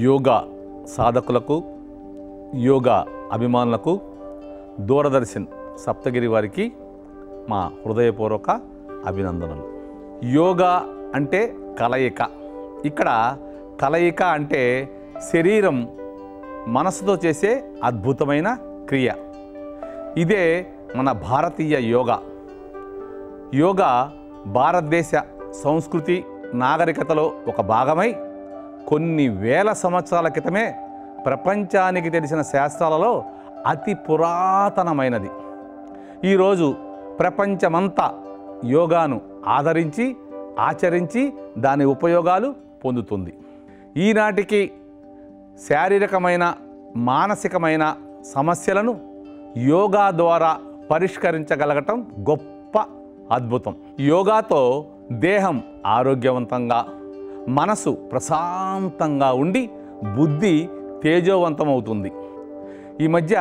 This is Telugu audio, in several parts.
యోగా సాధకులకు, యోగా అభిమానులకు దూరదర్శన్ సప్తగిరి వారికి మా హృదయపూర్వక అభినందనలు. యోగా అంటే కలయిక. ఇక్కడ కలయిక అంటే శరీరం మనసుతో చేసే అద్భుతమైన క్రియ. ఇదే మన భారతీయ యోగా. యోగా భారతదేశ సంస్కృతి నాగరికతలో ఒక భాగమై కొన్ని వేల సంవత్సరాల క్రితమే ప్రపంచానికి తెలిసిన శాస్త్రాలలో అతి పురాతనమైనది. ఈరోజు ప్రపంచమంతా యోగాను ఆదరించి ఆచరించి దాని ఉపయోగాలు పొందుతుంది. ఈనాటికి శారీరకమైన మానసికమైన సమస్యలను యోగా ద్వారా పరిష్కరించగలగటం గొప్ప అద్భుతం. యోగాతో దేహం ఆరోగ్యవంతంగా, మనసు ప్రశాంతంగా ఉండి బుద్ధి తేజోవంతమవుతుంది. ఈ మధ్య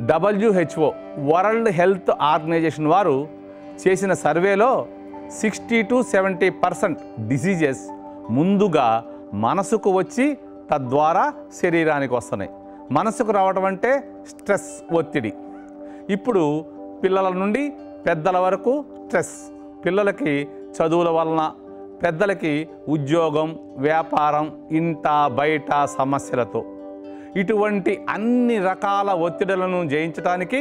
WHO వరల్డ్ హెల్త్ ఆర్గనైజేషన్ వారు చేసిన సర్వేలో 60 to 70% డిసీజెస్ ముందుగా మనసుకు వచ్చి తద్వారా శరీరానికి వస్తున్నాయి. మనసుకు రావడం అంటే స్ట్రెస్, ఒత్తిడి. ఇప్పుడు పిల్లల నుండి పెద్దల వరకు స్ట్రెస్. పిల్లలకి చదువుల వలన, పెద్దలకి ఉద్యోగం, వ్యాపారం, ఇంట బయట సమస్యలతో ఇటువంటి అన్ని రకాల ఒత్తిడులను జయించడానికి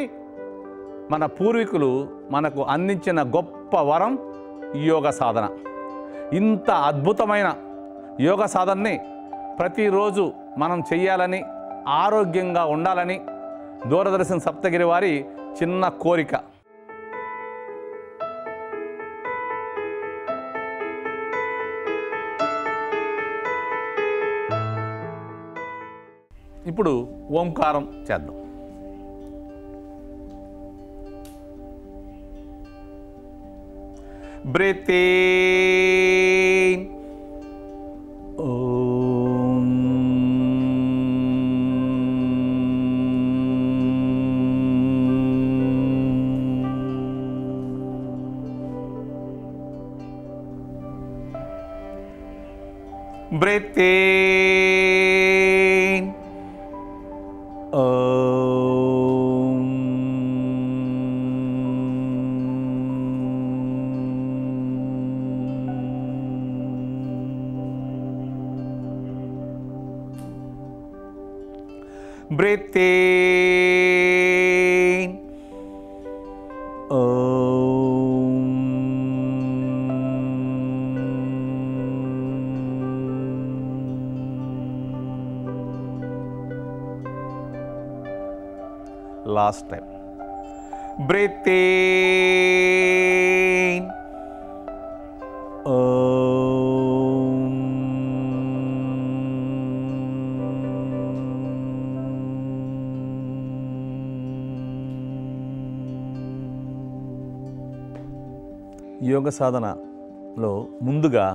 మన పూర్వీకులు మనకు అందించిన గొప్ప వరం యోగ సాధన. ఇంత అద్భుతమైన యోగ సాధనని ప్రతిరోజు మనం చెయ్యాలని, ఆరోగ్యంగా ఉండాలని దూరదర్శన్ సప్తగిరి వారి చిన్న కోరిక. ఇప్పుడు ఓంకారం చేద్దాం. Breathe in. ఓం. Breathe in. ఓం. Breathe in. ఓం. Last time. Breathe in. ఓం. యోగ సాధనలో ముందుగా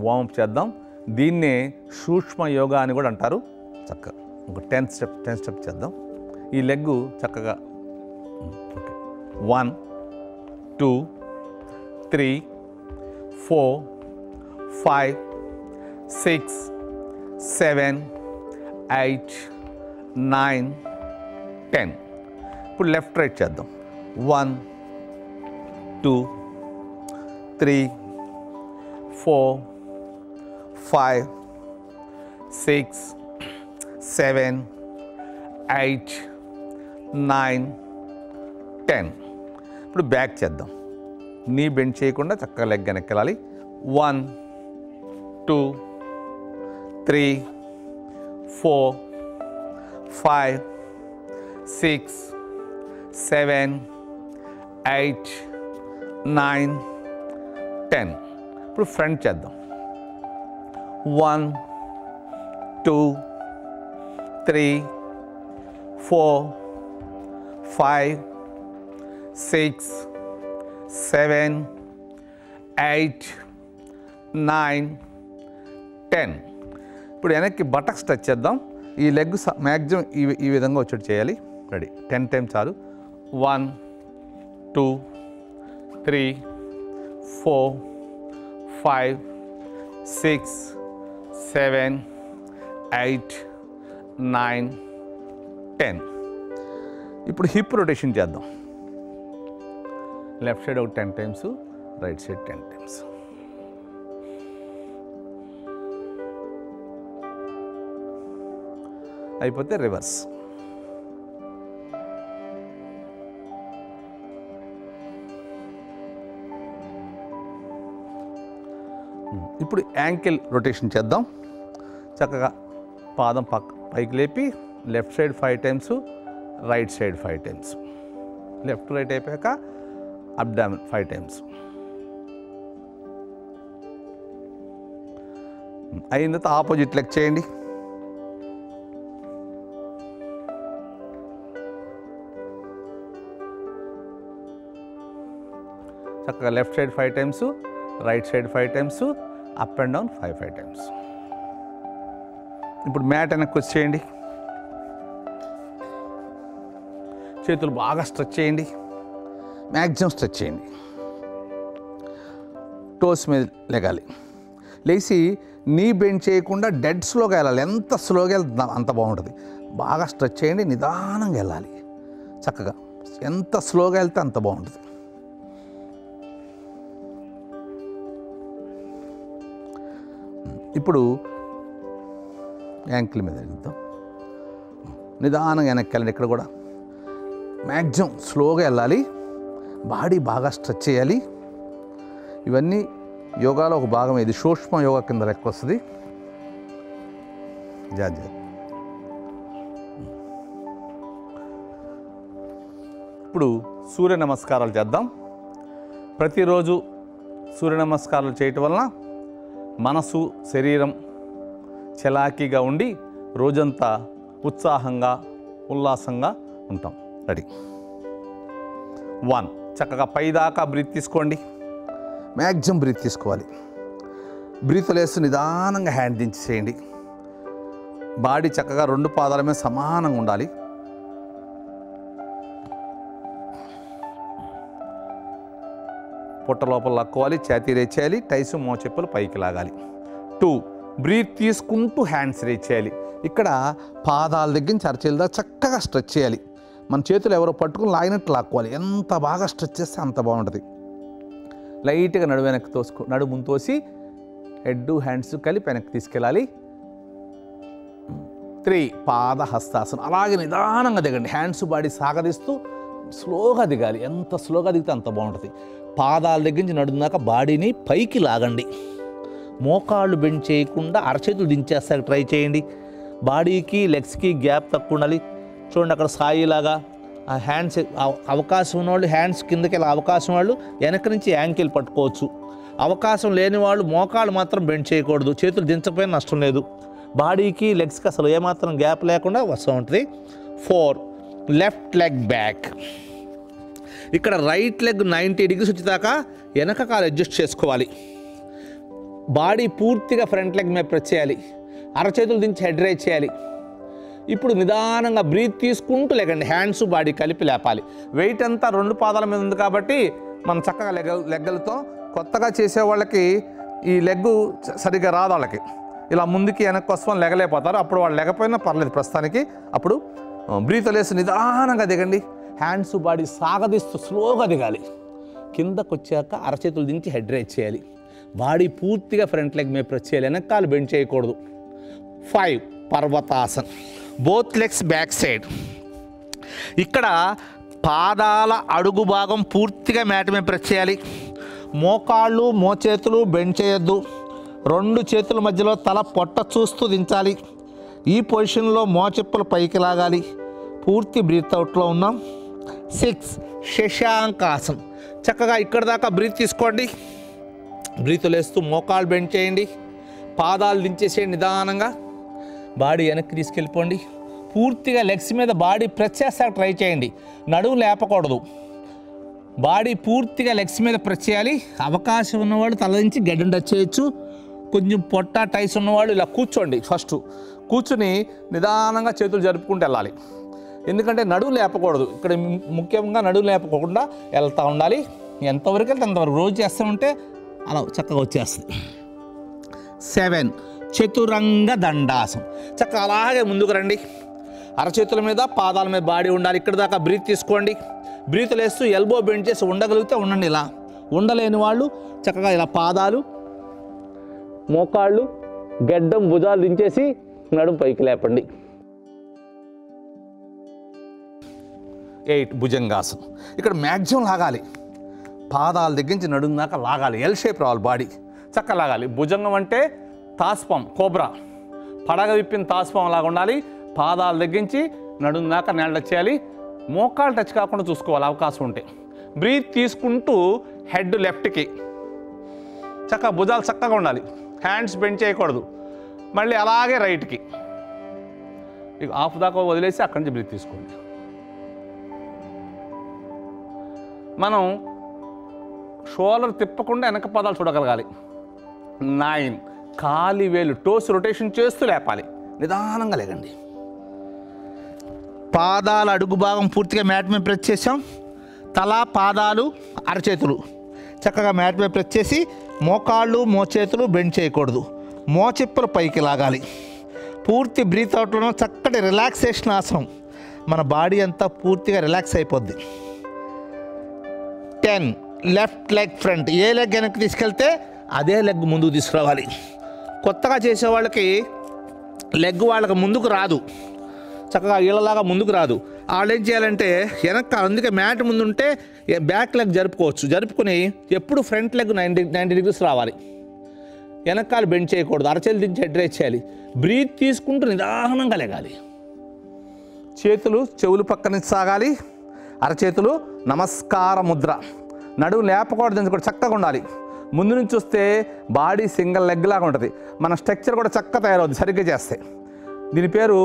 వార్మప్ చేద్దాం. దీన్నే సూక్ష్మ యోగా అని కూడా అంటారు. చక్కగా ఒక 10 స్టెప్ చేద్దాం. ఈ లెగ్గు చక్కగా ఓకే. 1 2 3 4 5 6 7 8 9 10. ఇప్పుడు లెఫ్ట్ రైట్ చేద్దాం. 1 2 3 4 5 6 7 8 9 10. ఇప్పుడు బ్యాక్ చేద్దాం. నీ బెండ్ చేయకుండా చక్కగా లెగ్ వెనక్కి వెళ్ళాలి. 1 2 3 4 5 6 7 8 9 10. ఇప్పుడు ఫ్రంట్ చేద్దాం. 1 2 3 4 5 6 7 8 9 10. ఇప్పుడు వెనక్కి బటక్స్ టచ్ చేద్దాం. ఈ లెగ్ మ్యాక్సిమం ఈ విధంగా వచ్చేట్టు చేయాలి. రెడీ. 10 టైమ్స్ చాలు. 1 2 3 4 5 6 7 8, 9, 10. ఇప్పుడు హిప్ రొటేషన్ చేద్దాం. లెఫ్ట్ సైడ్ ఒక 10 టైమ్స్, రైట్ సైడ్ 10 టైమ్స్. అయిపోతే రివర్స్. ఇప్పుడు యాంకిల్ రొటేషన్ చేద్దాం. చక్కగా పాదం పైకి లేపి left side 5 times, right side 5 times. Left right అయిపోయాక అబ్డామిన్ 5 టైమ్స్. అయిన తర్వాత ఆపోజిట్ లెగ్ చేయండి. చక్కగా left side 5 times, right side 5 times, up and down 5 times. ఇప్పుడు మ్యాట్ వెనక్కి వచ్చేయండి. చేతులు బాగా స్ట్రెచ్ చేయండి, మ్యాక్సిమం స్ట్రెచ్ చేయండి. టోస్ మీద లెగాలి. లేచి నీ బెండ్ చేయకుండా డెడ్ స్లోగా వెళ్ళాలి. ఎంత స్లోగా వెళ్తుందా అంత బాగుంటుంది. బాగా స్ట్రెచ్ చేయండి, నిదానంగా వెళ్ళాలి. చక్కగా ఎంత స్లోగా వెళ్తే అంత బాగుంటుంది. ఇప్పుడు యాంకిల్ మీద వెళ్దాం. నిదానంగా వెనక్కి వెళ్ళండి. ఇక్కడ కూడా మ్యాక్సిమం స్లోగా వెళ్ళాలి. బాడీ బాగా స్ట్రెచ్ చేయాలి. ఇవన్నీ యోగాలో ఒక భాగం. ఇది సూక్ష్మ యోగా కింద లెక్క వస్తుంది. జాగ్రత్త. ఇప్పుడు సూర్య నమస్కారాలు చేద్దాం. ప్రతిరోజు సూర్య నమస్కారాలు చేయటం వలన మనసు, శరీరం చలాకీగా ఉండి రోజంతా ఉత్సాహంగా, ఉల్లాసంగా ఉంటాం. రెడీ. 1. చక్కగా పైదాకా బ్రీత్ తీసుకోండి. మ్యాక్సిమం బ్రీత్ తీసుకోవాలి. బ్రీత్ లేస్తూ నిదానంగా హ్యాండ్ దించేయండి. బాడీ చక్కగా 2 పాదాల మీద సమానంగా ఉండాలి. పొట్ట లోపల లాక్కోవాలి, ఛాతీ రేజ్ చేయాలి, టైసు మోచెప్పులు పైకి లాగాలి. 2. బ్రీత్ తీసుకుంటూ హ్యాండ్స్ రేజ్ చేయాలి. ఇక్కడ పాదాల దగ్గర నుంచి అరచేతుల దాకా చక్కగా స్ట్రెచ్ చేయాలి. మన చేతులు ఎవరో పట్టుకుని లాగినట్టు లాక్కోవాలి. ఎంత బాగా స్ట్రెచ్ చేస్తే అంత బాగుంటుంది. లైట్గా నడుము వెనక్కి నడుము ముందు తోసి హెడ్ హ్యాండ్స్ కలిపి వెనక్కి తీసుకెళ్ళాలి. 3. పాద హస్తాసనం. అలాగే నిదానంగా దిగండి. హ్యాండ్స్ బాడీ సాగదీస్తూ స్లోగా దిగాలి. ఎంత స్లోగా దిగితే అంత బాగుంటుంది. పాదాల దగ్గర నుంచి నడుము దాకా బాడీని పైకి లాగండి. మోకాళ్ళు బెండ్ చేయకుండా అరచేతులు దించేస్తారు. ట్రై చేయండి. బాడీకి లెగ్స్కి గ్యాప్ తక్కువ ఉండాలి. చూడండి అక్కడ సాయిలాగా ఆ హ్యాండ్స్ అవకాశం ఉన్నవాళ్ళు హ్యాండ్స్ కిందకి వెళ్ళే అవకాశం వాళ్ళు వెనక నుంచి యాంకిల్ పట్టుకోవచ్చు. అవకాశం లేని వాళ్ళు మోకాళ్ళు మాత్రం బెండ్ చేయకూడదు. చేతులు దించకపోయినా నష్టం లేదు. బాడీకి లెగ్స్కి అసలు ఏమాత్రం గ్యాప్ లేకుండా వస్తూ ఉంటుంది. 4. Left leg back. ఇక్కడ రైట్ లెగ్ 90 డిగ్రీస్ వచ్చేదాకా వెనక కాలు అడ్జస్ట్ చేసుకోవాలి. బాడీ పూర్తిగా ఫ్రంట్ లెగ్ మీద ప్రెస్ చేయాలి. అరచేతులు దించి హెడ్ రైజ్ చేయాలి. ఇప్పుడు నిదానంగా బ్రీత్ తీసుకుంటూ లేకండి. హ్యాండ్స్ బాడీ కలిపి లేపాలి. వెయిట్ అంతా 2 పాదాల మీద ఉంది కాబట్టి మనం చక్కగా లెగ్గలతో కొత్తగా చేసే వాళ్ళకి ఈ లెగ్గు సరిగ్గా రాదు. వాళ్ళకి ఇలా ముందుకి వెనక్కి వస్తాం లెగలేకపోతారు. అప్పుడు వాళ్ళు లెగపోయినా పర్లేదు ప్రస్తుతానికి. అప్పుడు బ్రీత్ లేసి నిదానంగా దిగండి. హ్యాండ్స్ బాడీ సాగదీస్తూ స్లోగా దిగాలి. కిందకు వచ్చాక అరచేతులు దించి హెడ్ రైజ్ చేయాలి. బాడీ పూర్తిగా ఫ్రంట్ లెగ్ మీద ప్రెస్ చేయాలి. వెనకాలు బెండ్ చేయకూడదు. 5. పర్వతాసన్. Both legs back side. ఇక్కడ పాదాల అడుగు భాగం పూర్తిగా మ్యాట్ మీద ప్రెస్ చేయాలి. మోకాళ్ళు మోచేతులు బెండ్ చేయొద్దు. 2 చేతుల మధ్యలో తల పొట్ట చూస్తూ దించాలి. ఈ పొజిషన్లో మోచెప్పులు పైకి లాగాలి. పూర్తి బ్రీత్ అవుట్లో ఉన్నాం. 6. శశాంకాసన్. చక్కగా ఇక్కడ దాకా బ్రీత్ తీసుకోండి. బ్రీత్ లేస్తూ మోకాళ్ళు బెండ్ చేయండి. పాదాలు దించేసేయండి. నిదానంగా బాడీ వెనక్కి తీసుకెళ్ళిపోండి. పూర్తిగా లెగ్స్ మీద బాడీ ప్రెస్ చేస్తాక ట్రై చేయండి. నడుము లేపకూడదు. బాడీ పూర్తిగా లెగ్స్ మీద ప్రెస్ చేయాలి. అవకాశం ఉన్నవాళ్ళు తల నుంచి గడ్డం టచ్ చేయొచ్చు. కొంచెం పొట్ట టైస్ ఉన్నవాళ్ళు ఇలా కూర్చోండి. ఫస్ట్ కూర్చుని నిదానంగా చేతులు జరుపుకుంటూ వెళ్ళాలి. ఎందుకంటే నడుము లేపకూడదు. ఇక్కడ ముఖ్యంగా నడుము లేపకుండా వెళ్తూ ఉండాలి. ఎంతవరకు వెళ్తే అంతవరకు రోజు చేస్తూ ఉంటే అలా చక్కగా వచ్చేస్తుంది. 7. చతురంగ దండాసనం. చక్కగా అలాగే ముందుకు రండి. అరచేతుల మీద పాదాల మీద బాడీ ఉండాలి. ఇక్కడ దాకా బ్రీత్ తీసుకోండి. బ్రీత్ లేస్తూ ఎల్బో బెండ్ చేసి ఉండగలిగితే ఉండండి. ఇలా ఉండలేని వాళ్ళు చక్కగా ఇలా పాదాలు, మోకాళ్ళు, గెడ్డం, భుజాలు దించేసి నడుము పైకి లేపండి. 8 భుజంగాసనం. ఇక్కడ మ్యాక్సిమం లాగాలి. పాదాల దగ్గర నుంచి నడుము దాకా లాగాలి. ఎల్ షేప్ రావాలి బాడీ. చక్కగా లాగాలి. భుజంగం అంటే తాస్పం, కోబ్రా, పడగ విప్పిన తాస్పం లాగా ఉండాలి. పాదాల దగ్గర నుంచి నడుము దాకా నేల టచ్ చేయాలి. మోకాలు టచ్ కాకుండా చూసుకోవాలి అవకాశం ఉంటే. బ్రీత్ తీసుకుంటూ హెడ్ లెఫ్ట్కి, చక్కగా భుజాలు చక్కగా ఉండాలి. హ్యాండ్స్ బెండ్ చేయకూడదు. మళ్ళీ అలాగే రైట్కి. ఇక హాఫ్ దాకా వదిలేసి అక్కడి నుంచి బ్రీత్ తీసుకోండి. మనం షోల్డర్ తిప్పకుండా వెనక పాదాలు చూడగలగాలి. 9 కాలి వేలు టోస్ రొటేషన్ చేస్తూ లేపాలి. నిదానంగా లేగండి. పాదాల అడుగు భాగం పూర్తిగా మ్యాట్ మీద ప్రెస్ చేసాం. తల, పాదాలు, అరచేతులు చక్కగా మ్యాట్ మీద ప్రెస్ చేసి మోకాళ్ళు, మోచేతులు బెండ్ చేయకూడదు. మోచెప్పులు పైకి లాగాలి. పూర్తి బ్రీత్ అవుట్లో చక్కటి రిలాక్సేషన్ ఆసనం. మన బాడీ అంతా పూర్తిగా రిలాక్స్ అయిపోద్ది. 10 లెఫ్ట్ లెగ్ ఫ్రంట్. ఏ లెగ్ వెనక్కి తీసుకెళ్తే అదే లెగ్ ముందుకు తీసుకురావాలి. కొత్తగా చేసే వాళ్ళకి లెగ్ వాళ్ళకి ముందుకు రాదు, చక్కగా ఈళ్ళలాగా ముందుకు రాదు. వాళ్ళు ఏం చేయాలంటే వెనక, అందుకే మ్యాట్ ముందుంటే బ్యాక్ లెగ్ జరుపుకోవచ్చు. జరుపుకుని ఎప్పుడు ఫ్రంట్ లెగ్ 90 డిగ్రీస్ రావాలి. వెనకాల బెండ్ చేయకూడదు. అరచేతులు దించి హెడ్ రైజ్ చేయాలి. బ్రీత్ తీసుకుంటూ నిదానంగా లేగాలి. చేతులు చెవులు పక్క నుంచి సాగాలి. అరచేతులు నమస్కార ముద్ర. నడువు లేపకూడదు, కూడా చక్కగా ఉండాలి. ముందు నుంచి చూస్తే బాడీ సింగిల్ లెగ్ లాగా ఉంటుంది. మన స్ట్రక్చర్ కూడా చక్కగా తయారవుతుంది సరిగ్గా చేస్తే. దీని పేరు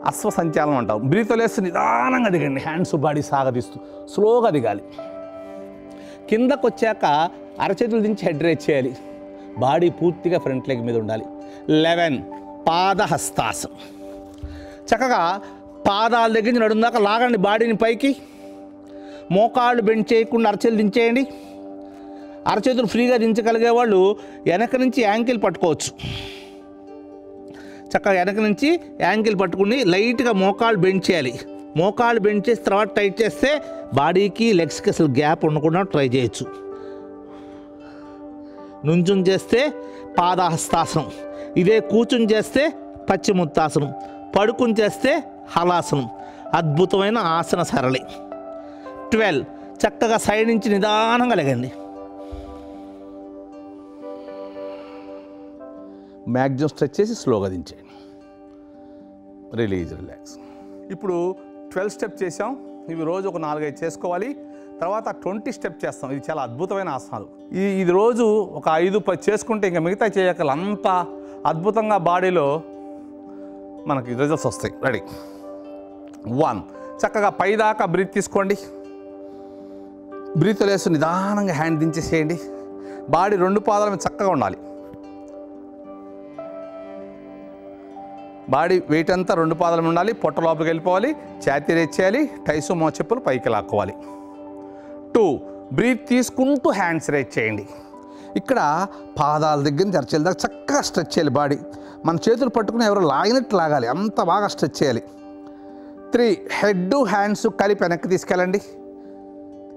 అశ్వ సంచాలనం అంటాం. బ్రీత్ లేస్తూ నిదానంగా దిగండి. హ్యాండ్స్ బాడీ సాగదీస్తూ స్లోగా దిగాలి. కిందకు వచ్చాక అరచేతులు దించి హెడ్ రైజ్ చేయాలి. బాడీ పూర్తిగా ఫ్రంట్ లెగ్ మీద ఉండాలి. 11 పాదహస్తాసనం. చక్కగా పాదాల దగ్గర నుంచి నడుము దాకా లాగండి బాడీని పైకి. మోకాళ్ళు బెండ్ చేయకుండా అరచేతులు దించేయండి. అరచేతులు ఫ్రీగా దించగలిగే వాళ్ళు వెనక నుంచి యాంకిల్ పట్టుకోవచ్చు. చక్కగా వెనక నుంచి యాంకిల్ పట్టుకుని లైట్గా మోకాళ్ళు బెండ్ చేయాలి. మోకాళ్ళు బెండ్ చేసి తర్వాత టైట్ చేస్తే బాడీకి లెగ్స్కి అసలు గ్యాప్ ఉండకుండా ట్రై చేయొచ్చు. నుంచుని చేస్తే పాదహస్తాసనం. ఇదే కూర్చుని చేస్తే పశ్చిమోత్తాసనం. పడుకుని చేస్తే హలాసనం. అద్భుతమైన ఆసన సరళి. 12 చక్కగా సైడ్ నుంచి నిదానంగా లేగండి. మ్యాక్సిమం స్ట్రెచ్ చేసి స్లోగా దించేయండి. రిలాక్స్. ఇప్పుడు 12 స్టెప్ చేసాం. ఇవి రోజు ఒక 4-5 చేసుకోవాలి. తర్వాత 20 స్టెప్ చేస్తాం. ఇది చాలా అద్భుతమైన ఆసనాలు. ఇది రోజు ఒక 5-10 చేసుకుంటే ఇంకా మిగతా చేయగల అంత అద్భుతంగా బాడీలో మనకి రిజల్ట్స్ వస్తాయి. రెడీ. 1 చక్కగా పైదాకా బ్రీత్ తీసుకోండి. బ్రీత్ లేస్తూ నిదానంగా హ్యాండ్ దించేసేయండి. బాడీ 2 పాదాల మీద చక్కగా ఉండాలి. బాడీ వెయిట్ అంతా 2 పాదాల మీద ఉండాలి. పొట్ట లోపలికి వెళ్ళిపోవాలి. ఛాతీ రేజ్ చేయాలి. టైసు మోచెప్పులు పైకి లాక్కోవాలి. 2 బ్రీత్ తీసుకుంటూ హ్యాండ్స్ రేజ్ చేయండి. ఇక్కడ పాదాల దగ్గర నుంచి అరచేతుల దాకా చక్కగా స్ట్రెచ్ చేయాలి. బాడీ మన చేతులు పట్టుకుని ఎవరో లాగినట్టు లాగాలి. అంత బాగా స్ట్రెచ్ చేయాలి. 3 హెడ్ హ్యాండ్స్ కలిపి వెనక్కి తీసుకెళ్ళండి.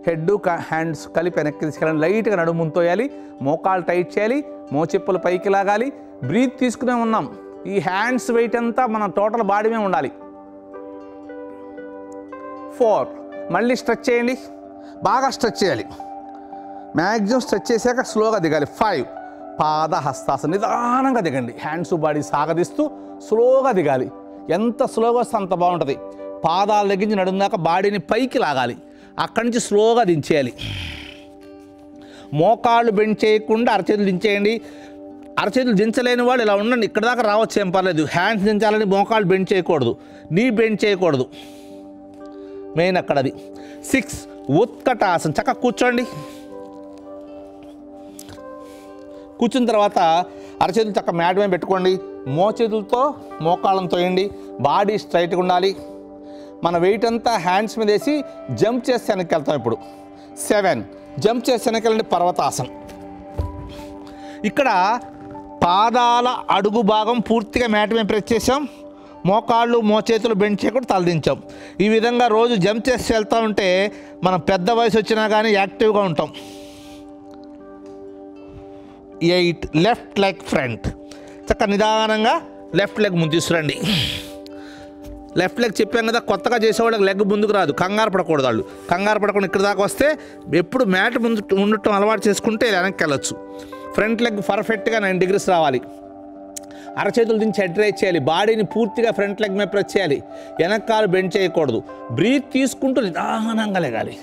హెడ్ హ్యాండ్స్ కలిపి వెనక్కి తీసుకెళ్ళండి. లైట్గా నడుము ముంతోయాలి. మోకాలు టైట్ చేయాలి. మోచెప్పులు పైకి లాగాలి. బ్రీత్ తీసుకునే ఉన్నాం. ఈ హ్యాండ్స్ వెయిట్ అంతా మన టోటల్ బాడీ మీద ఉండాలి. 4 మళ్ళీ స్ట్రెచ్ చేయండి. బాగా స్ట్రెచ్ చేయాలి. మ్యాక్సిమం స్ట్రెచ్ చేశాక స్లోగా దిగాలి. 5 పాదహస్తాసనం. నిదానంగా దిగండి. హ్యాండ్స్ బాడీ సాగదీస్తూ స్లోగా దిగాలి. ఎంత స్లోగా వస్తే అంత బాగుంటుంది. పాదాల దగ్గర నుంచి నడుము దాకా బాడీని పైకి లాగాలి. అక్కడి నుంచి స్లోగా దించేయాలి. మోకాళ్ళు బెండ్ చేయకుండా అరచేతులు దించేయండి. అరచేతులు దించలేని వాళ్ళు ఇలా ఉండండి. ఇక్కడ దాకా రావచ్చు, ఏం పర్లేదు. హ్యాండ్స్ దించాలని మోకాళ్ళు బెండ్ చేయకూడదు. నీ బెండ్ చేయకూడదు. మెయిన్ అక్కడ అది. 6 ఉత్కటాసనం. చక్కగా కూర్చోండి. కూర్చున్న తర్వాత అరచేతులు చక్కగా మ్యాట్ మీద పెట్టుకోండి. మోచేతులతో మోకాళ్ళను తోయండి. బాడీ స్ట్రైట్గా ఉండాలి. మన వెయిట్ అంతా హ్యాండ్స్ మీద వేసి జంప్ చేసి వెనక్కి వెళ్తాం. ఇప్పుడు 7 జంప్ చేసి వెనక్కి వెళ్ళండి. పర్వతాసనం. ఇక్కడ పాదాల అడుగు భాగం పూర్తిగా మ్యాట్ మీద ప్రెస్ చేసాం. మోకాళ్ళు మోచేతులు బెండ్ చేయకుండా తలదించాం. ఈ విధంగా రోజు జంప్ చేసి వెళ్తూ ఉంటే మనం పెద్ద వయసు వచ్చినా కానీ యాక్టివ్గా ఉంటాం. 8 లెఫ్ట్ లెగ్ ఫ్రంట్. చక్కగా నిదానంగా లెఫ్ట్ లెగ్ ముందు తీసుకురండి. లెఫ్ట్ లెగ్ చెప్పాం కదా, కొత్తగా చేసేవాళ్ళకి లెగ్ ముందుకు రాదు, కంగారు పడకూడదు. వాళ్ళు కంగారు పడకుండా ఇక్కడ దాకా వస్తే ఎప్పుడు మ్యాట్ ముందు ఉండటం అలవాటు చేసుకుంటే వెనక్కి వెళ్ళొచ్చు. ఫ్రంట్ లెగ్ పర్ఫెక్ట్గా 9 degrees రావాలి. అరచేతులు దించి హెడ్ రైజ్ చేయాలి. బాడీని పూర్తిగా ఫ్రంట్ లెగ్ మీద ప్రెస్ చేయాలి. వెనకాలు బెండ్ చేయకూడదు. బ్రీత్ తీసుకుంటూ నిదానంగా లెగాలి.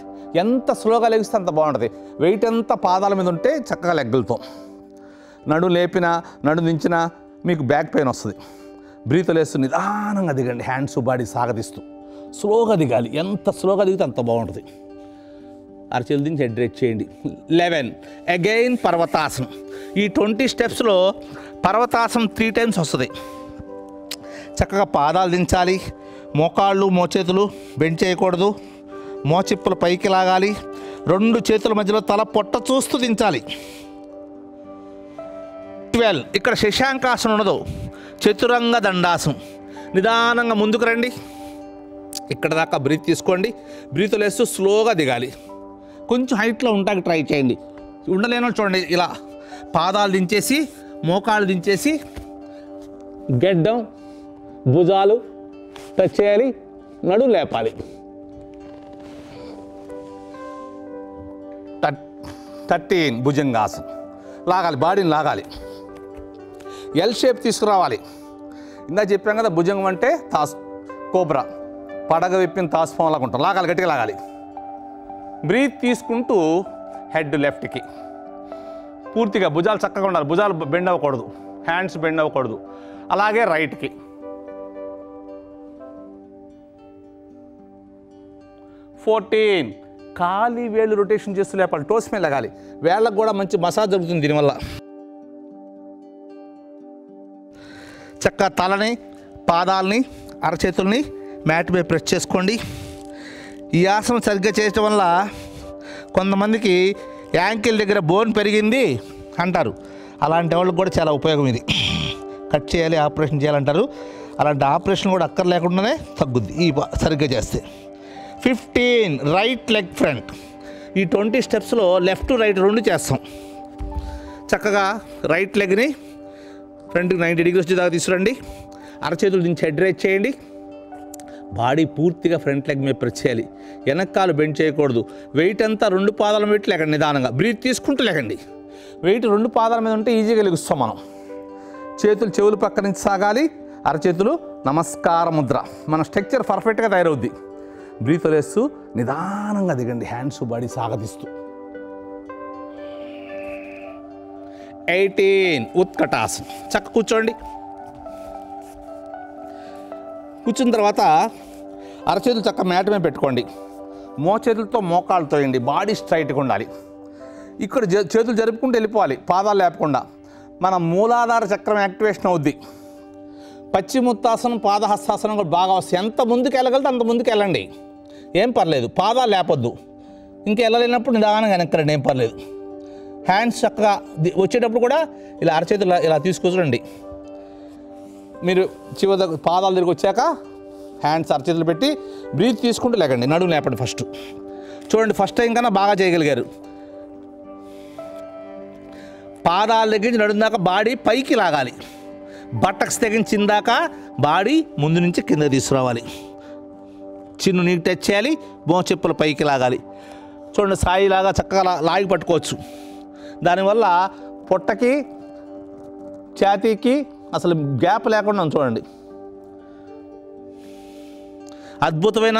ఎంత స్లోగా లెగిస్తే అంత బాగుంటుంది. వెయిట్ అంతా పాదాల మీద ఉంటే చక్కగా లెగ్గులతో నడు లేపినా నడు దించినా మీకు బ్యాక్ పెయిన్ వస్తుంది. బ్రీత్ లేస్తూ నిదానంగా దిగండి. హ్యాండ్స్ బాడీ సాగదీస్తూ స్లోగా దిగాలి. ఎంత స్లోగా దిగితే అంత బాగుంటుంది. అరచేతులు దించి హెడ్ రైజ్ చేయండి. 11 అగైన్ పర్వతాసనం. ఈ 20 స్టెప్స్లో పర్వతాసనం 3 times వస్తుంది. చక్కగా పాదాలు దించాలి. మోకాళ్ళు మోచేతులు బెండ్ చేయకూడదు. మోచిప్పులు పైకి లాగాలి. 2 చేతుల మధ్యలో తల పొట్ట చూస్తూ దించాలి. 12 ఇక్కడ శశాంకాసనం ఉండదు, చతురంగ దండాసనం. నిదానంగా ముందుకు రండి. ఇక్కడ దాకా బ్రీత్ తీసుకోండి. బ్రీత్ లేస్తూ స్లోగా దిగాలి. కొంచెం హైట్లో ఉంటాకి ట్రై చేయండి. ఉండలేనో చూడండి, ఇలా పాదాలు దించేసి మోకాళ్ళు దించేసి గెడ్డం భుజాలు టచ్ చేయాలి. నడు లేపాలి. 13 భుజంగాసనం. లాగాలి, బాడీని లాగాలి. ఎల్ షేప్ తీసుకురావాలి. ఇందా చెప్పాం కదా, భుజంగం అంటే తాస్ కోబ్రా, పడగ విప్పిన తాస్ఫామ్ లాగా ఉంటాం. లాగాలి, గట్టిగా లాగాలి. బ్రీత్ తీసుకుంటూ హెడ్ లెఫ్ట్కి పూర్తిగా. భుజాలు చక్కగా ఉండాలి. భుజాలు బెండ్ అవ్వకూడదు, హ్యాండ్స్ బెండ్ అవ్వకూడదు. అలాగే రైట్కి. 14 ఖాళీ వేళ్ళు రొటేషన్ చేస్తూ లేపాలి. టోస్ మీద లగాలి. వేళ్ళకు కూడా మంచి మసాజ్ జరుగుతుంది దీనివల్ల. చక్కగా తలని పాదాలని అరచేతుల్ని మ్యాట్ మీద ప్రెస్ చేసుకోండి. ఈ ఆసనం సరిగ్గా చేయటం వల్ల కొంతమందికి యాంకిల్ దగ్గర బోన్ పెరిగింది అంటారు. అలాంటి వాళ్ళకి కూడా చాలా ఉపయోగం ఇది. కట్ చేయాలి, ఆపరేషన్ చేయాలంటారు. అలాంటి ఆపరేషన్ కూడా అక్కర్లేకుండానే తగ్గుద్ది ఈ సరిగ్గా చేస్తే. 15 రైట్ లెగ్ ఫ్రంట్. ఈ 20 స్టెప్స్లో లెఫ్ట్ రైట్ 2 చేస్తాం. చక్కగా రైట్ లెగ్ని ఫ్రంట్కి 90 degrees దాకా తీసుకురండి. అరచేతులు దించి హెడ్ రైజ్ చేయండి. బాడీ పూర్తిగా ఫ్రంట్ లెగ్ మీద ప్రెస్ చేయాలి. వెనక్కాలు బెండ్ చేయకూడదు. వెయిట్ అంతా 2 పాదాల మీద లేకండి. నిదానంగా బ్రీత్ తీసుకుంటూ లేకండి. వెయిట్ 2 పాదాల మీద ఉంటే ఈజీగా లెగుస్తాం మనం. చేతులు చెవులు పక్క నుంచి సాగాలి. అరచేతులు నమస్కార ముద్ర. మన స్ట్రక్చర్ పర్ఫెక్ట్గా తయారవుద్ది. బ్రీత్ వదిలేస్తూ నిదానంగా దిగండి. హ్యాండ్స్ బాడీ సాగదీస్తూ. 18 ఉత్కటాసనం. చక్క కూర్చోండి. కూర్చున్న తర్వాత అరచేతులు చక్క మ్యాట్ మీద పెట్టుకోండి. మోచేతులతో మోకాళ్ళతో వేయండి. బాడీ స్ట్రైట్గా ఉండాలి. ఇక్కడ చేతులు జరుపుకుంటూ వెళ్ళిపోవాలి, పాదాలు లేపకుండా. మన మూలాధార చక్రం యాక్టివేషన్ అవుద్ది. పశ్చిమోత్తాసనం పాదహస్తాసనం కూడా బాగా వస్తాయి. ఎంత ముందుకు వెళ్ళగలితే అంత ముందుకు వెళ్ళండి, ఏం పర్లేదు. పాదాలు లేపొద్దు. ఇంకా వెళ్ళలేనప్పుడు నిదానంగా వెనక్కి ఏం పర్లేదు. హ్యాండ్స్ చక్కగా వచ్చేటప్పుడు కూడా ఇలా అరచేతులు ఇలా తీసుకొచ్చురండి. మీరు చివరి పాదాలు తిరిగి వచ్చాక హ్యాండ్స్ అరచేతులు పెట్టి బ్రీత్ తీసుకుంటూ లేకండి. నడుము లేపండి ఫస్ట్. చూడండి, ఫస్ట్ టైం కన్నా బాగా చేయగలిగారు. పాదాల దగ్గర నుంచి నడుము దాకా బాడీ పైకి లాగాలి. బట్టక్స్ తెగించిందాక బాడీ ముందు నుంచి కింద తీసుకురావాలి. చిన్ను నీకు టచ్ చేయాలి. చెప్పులు పైకి లాగాలి. చూడండి, సాయిలాగా చక్కగా లాగి పట్టుకోవచ్చు. దానివల్ల పొట్టకి ఛాతీకి అసలు గ్యాప్ లేకుండా చూడండి. అద్భుతమైన